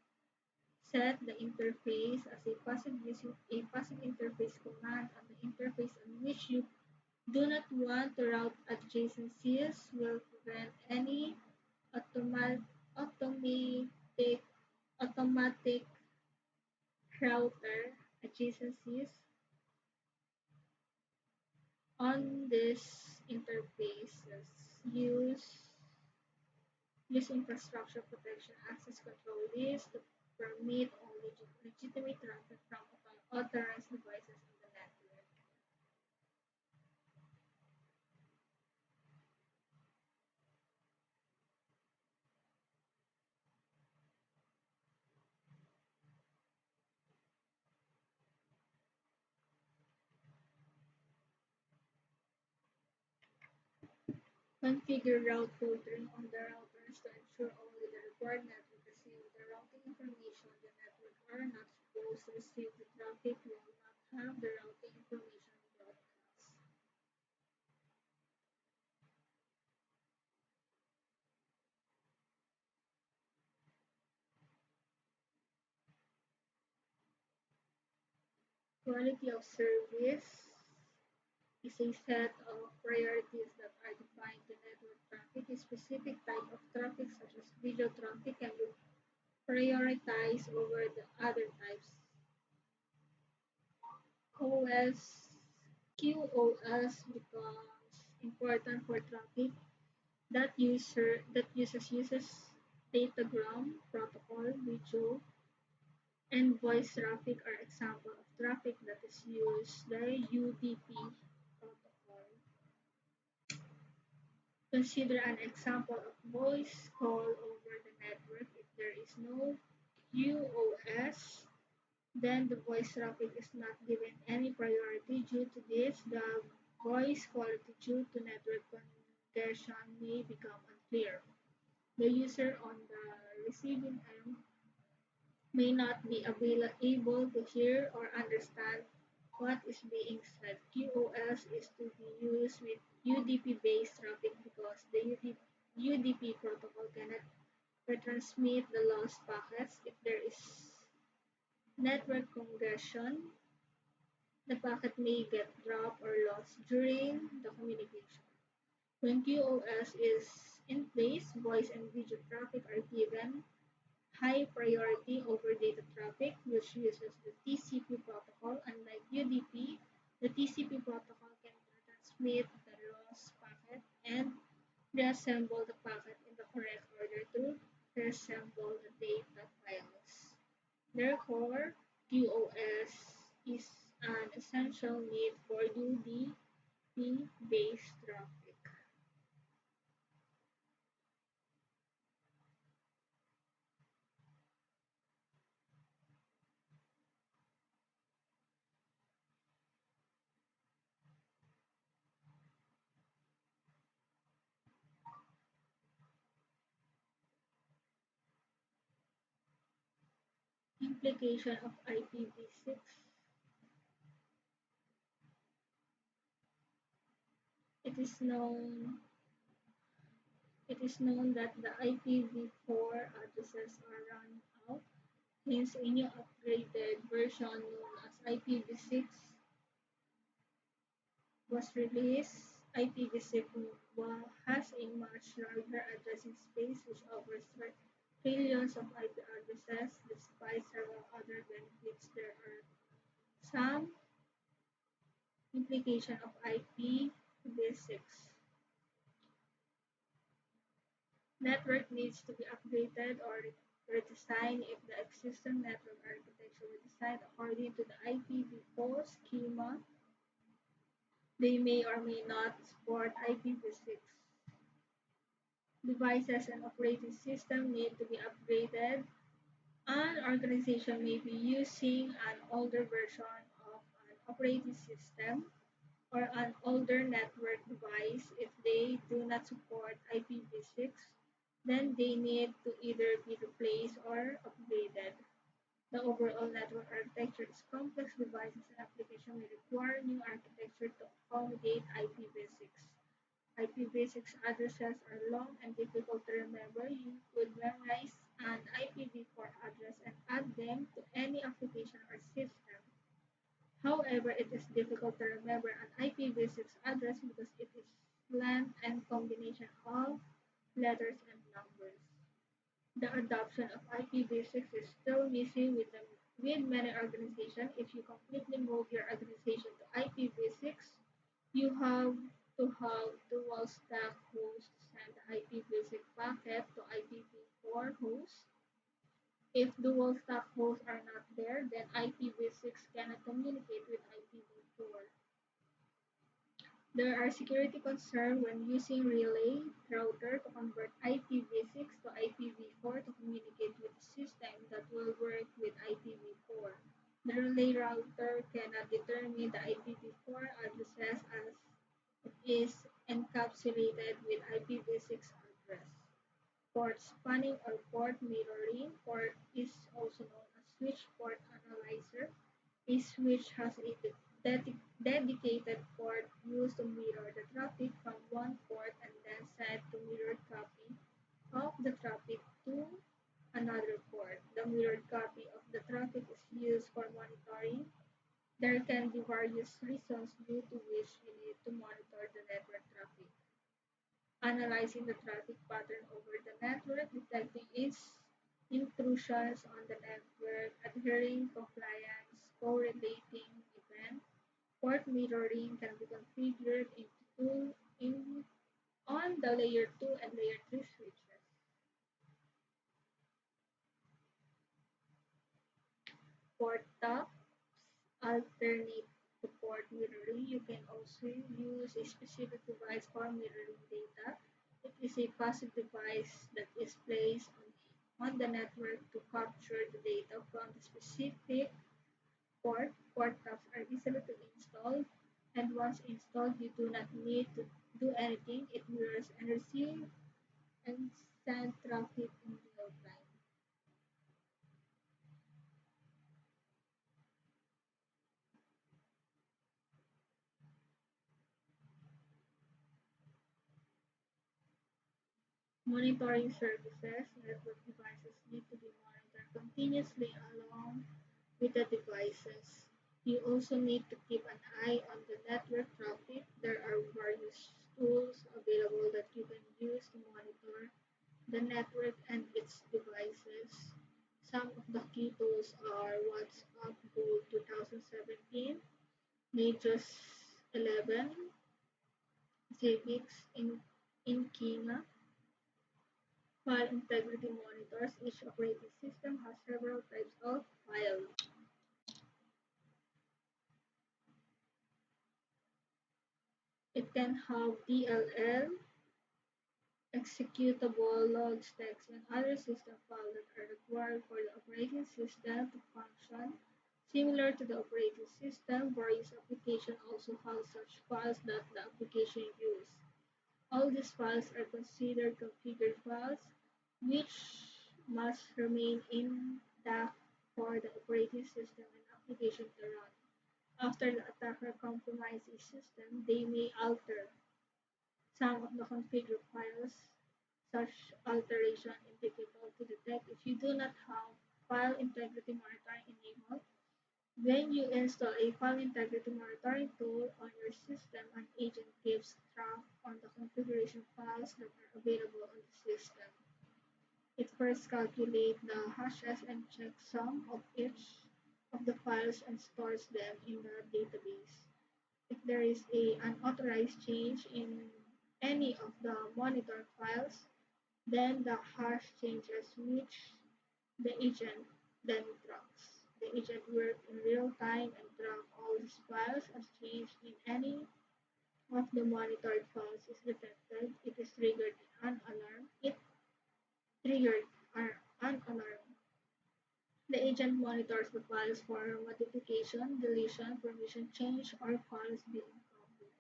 Set the interface as a passive using a passive interface command on the interface on which you do not want to route adjacencies will prevent any automatic automatic automatic router adjacencies on this interfaces. Use infrastructure protection access control list to permit only legitimate traffic from authorized devices on the network. Configure route filtering on the routers to ensure only the required network receive the routing information. The network are not supposed to receive the traffic will not have the routing information broadcast. Quality of service is a set of priorities that are defined to network traffic. A specific type of traffic, such as video traffic, can be prioritized over the other types. OS QoS becomes important for traffic that uses datagram protocol, video, and voice traffic are example of traffic that is used the UDP protocol. Consider an example of voice call over the network. If there is no QoS, then the voice traffic is not given any priority. Due to this, the voice quality due to network congestion may become unclear. The user on the receiving end may not be able to hear or understand what is being said. QoS is to be used with UDP-based traffic because the UDP protocol cannot retransmit the lost packets. If there is network congestion, the packet may get dropped or lost during the communication. When QoS is in place, voice and video traffic are given high priority over data traffic, which uses the TCP protocol. Unlike UDP, the TCP protocol can transmit the lost packet and reassemble the packet in the correct order to reassemble the data files. Therefore, QoS is an essential need for UDP-based traffic. Implication of IPv6. It is known it is known that the IPv4 addresses are run out, hence a new upgraded version known as IPv6 was released. IPv6 has a much larger addressing space which offers trillions of IP addresses. Despite several other benefits, there are some implications of IPv6. Network needs to be updated or redesigned if the existing network architecture was designed according to the IPv4 schema. They may or may not support IPv6. Devices and operating system need to be upgraded. An organization may be using an older version of an operating system or an older network device. If they do not support IPv6, then they need to either be replaced or upgraded. The overall network architecture is complex. Devices and applications may require new architecture to accommodate IPv6. IPv6 addresses are long and difficult to remember. You could memorize an IPv4 address and add them to any application or system. However, it is difficult to remember an IPv6 address because it is length and combination of letters and numbers. The adoption of IPv6 is still missing with many organizations. If you completely move your organization to IPv6, you have to have dual stack hosts to send the IPv6 packet to IPv4 hosts. If dual stack hosts are not there, then IPv6 cannot communicate with IPv4. There are security concerns when using relay router to convert IPv6 to IPv4 to communicate with a system that will work with IPv4. The relay router cannot determine the IPv4 addresses as it is encapsulated with IPv6 address. Port spanning or port mirroring port is also known as switch port analyzer. A switch has a dedicated port used to mirror the traffic from one port and then send the mirrored copy of the traffic to another port. The mirrored copy of the traffic is used for monitoring. There can be various reasons due to which you need to monitor the network traffic. Analyzing the traffic pattern over the network, detecting its intrusions on the network, adhering compliance, correlating events. Port mirroring can be configured on the layer 2 and layer 3 switches. Port taps alternate to port mirroring. You can also use a specific device for mirroring data. It is a passive device that is placed on the network to capture the data from the specific port. Port taps are easily to install, and once installed, you do not need to do anything. It mirrors and receives and send traffic in real time. Monitoring services, network devices need to be monitored continuously along with the devices. You also need to keep an eye on the network traffic. There are various tools available that you can use to monitor the network and its devices. Some of the key tools are WhatsApp Gold 2017, Natus 11, Zabbix in Kina, file integrity monitors. Each operating system has several types of files. It can have DLL, executable logs, text, and other system files that are required for the operating system to function. Similar to the operating system, various applications also have such files that the application uses. All these files are considered configured files, which must remain intact for the operating system and application to run. After the attacker compromises a system, they may alter some of the configured files. Such alteration is difficult to detect if you do not have file integrity monitoring enabled. When you install a file integrity monitoring tool on your system, an agent keeps track on the configuration files that are available on the system. It first calculates the hashes and checks some of each of the files and stores them in the database. If there is a unauthorized change in any of the monitor files, then the hash changes which the agent then tracks. The agent works in real time and tracks all these files as change in any of the monitored files is detected. It is triggered an alarm. It triggered an alarm. The agent monitors the files for modification, deletion, permission change, or files being copied.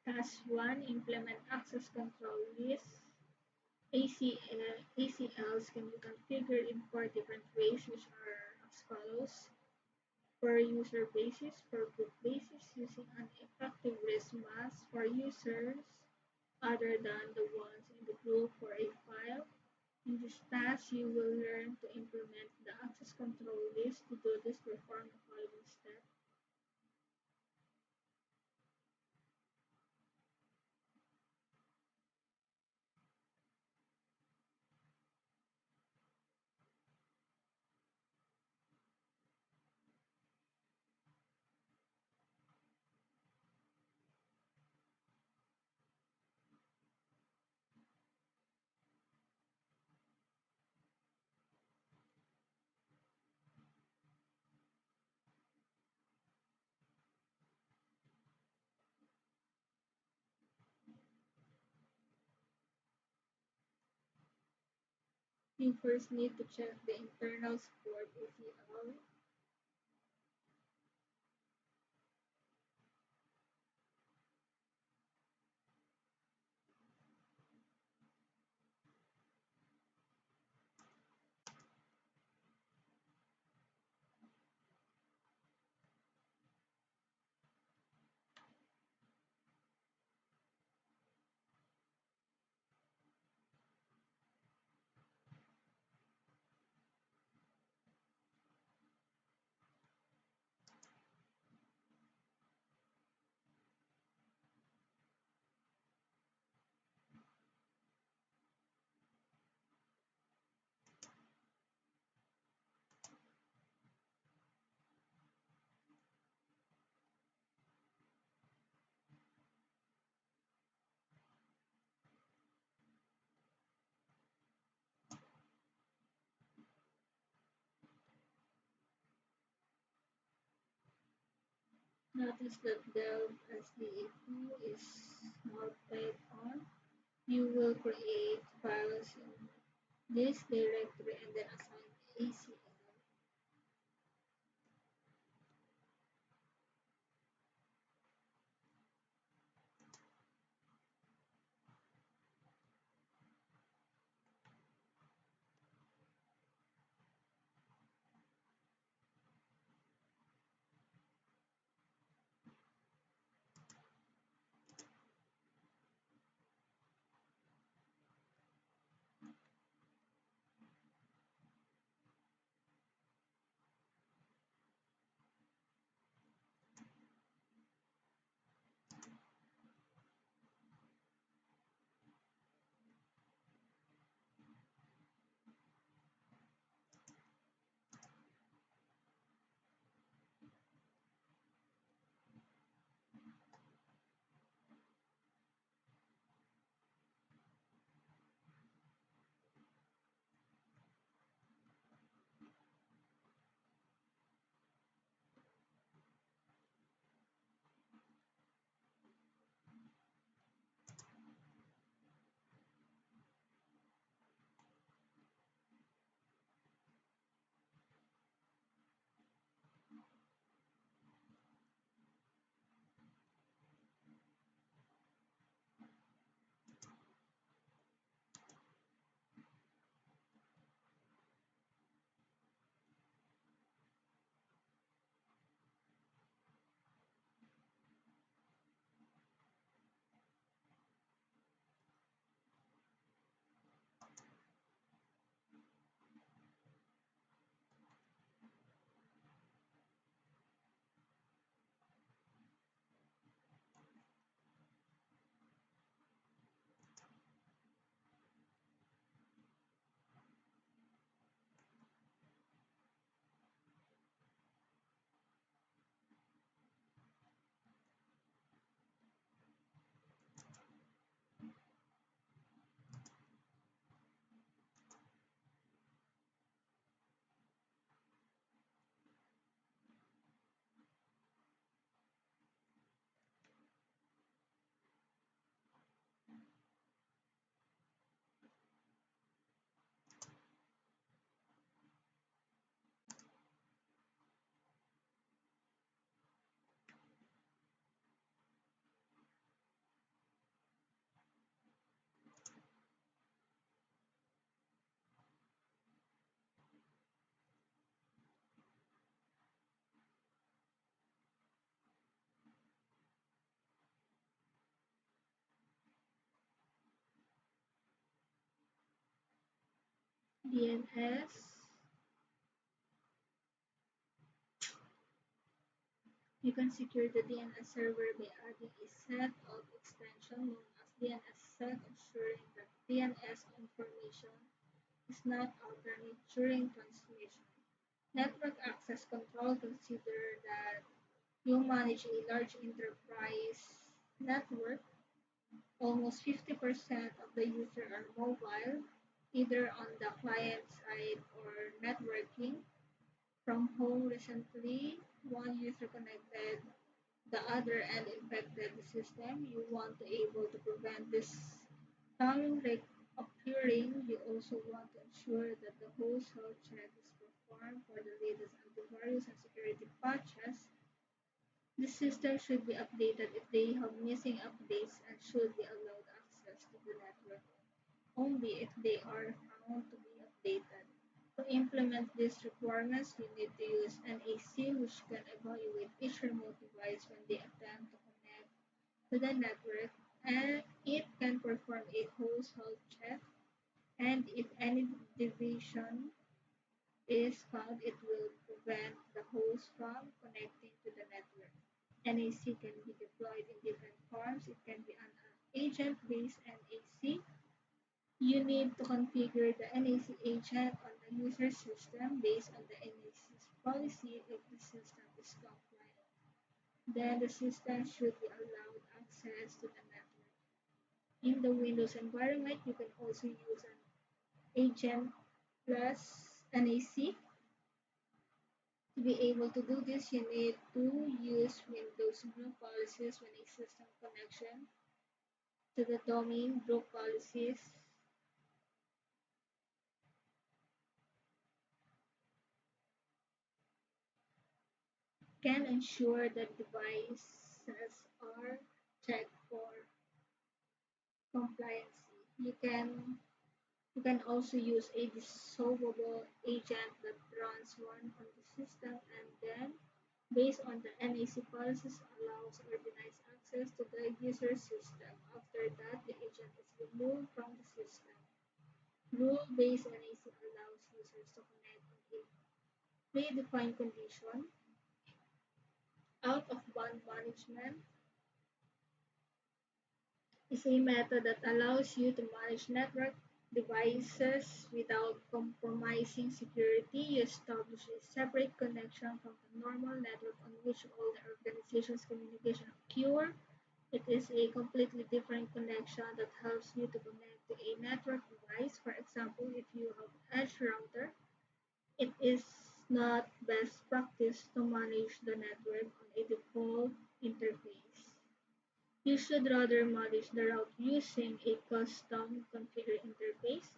Task 1. Implement access control lists. ACLs can be configured in four different ways, which are as follows: per user basis, per group basis, using an effective risk mask for users other than the ones in the group for a file. In this task, you will learn to implement the access control list. To do this, perform the following steps. You first need to check the internal support ACL. Notice that Delve SDA2 is multiplied on. You will create files in this directory and then assign ACL. DNS. You can secure the DNS server by adding a set of extension known as DNS set, ensuring that DNS information is not altered during transmission. Network access control consider that you manage a large enterprise network. Almost 50% of the users are mobile, either on the client side or networking from home. Recently, one user connected the other and infected the system. You want to able to prevent this from occurring. You also want to ensure that the host health check is performed for the latest antivirus and security patches. The system should be updated if they have missing updates and should be allowed access to the network only if they are found to be updated. To implement these requirements, you need to use NAC, which can evaluate each remote device when they attempt to connect to the network, and it can perform a host health check, and if any deviation is found, it will prevent the host from connecting to the network. NAC can be deployed in different forms. It can be an agent-based NAC. You need to configure the NAC agent on the user system based on the NAC's policy if the system is compliant. Then the system should be allowed access to the network. In the Windows environment, you can also use an agent plus NAC. To be able to do this, you need to use Windows group policies when a system connection to the domain. Group policies can ensure that devices are checked for compliance. You can also use a dissolvable agent that runs one on the system and then, based on the NAC policies, allows or denies access to the user system. After that, the agent is removed from the system. Rule-based NAC allows users to connect on a predefined condition. Out-of-band management is a method that allows you to manage network devices without compromising security. You establish a separate connection from the normal network on which all the organization's communication occur. It is a completely different connection that helps you to connect to a network device. For example, if you have edge router, it is not best practice to manage the network on a default interface. You should rather manage the route using a custom configured interface.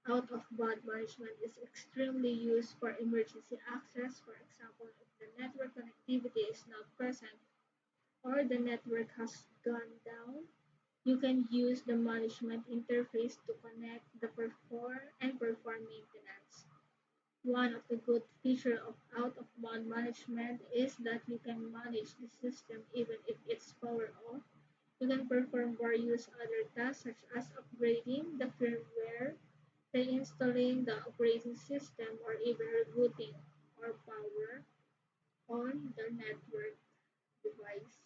Out-of-band management is extremely used for emergency access. For example, if the network connectivity is not present or the network has gone down, you can use the management interface to connect the perform maintenance. One of the good features of out-of-band management is that you can manage the system even if it's power off. You can perform various other tasks such as upgrading the firmware, reinstalling the operating system, or even rebooting or power on the network device.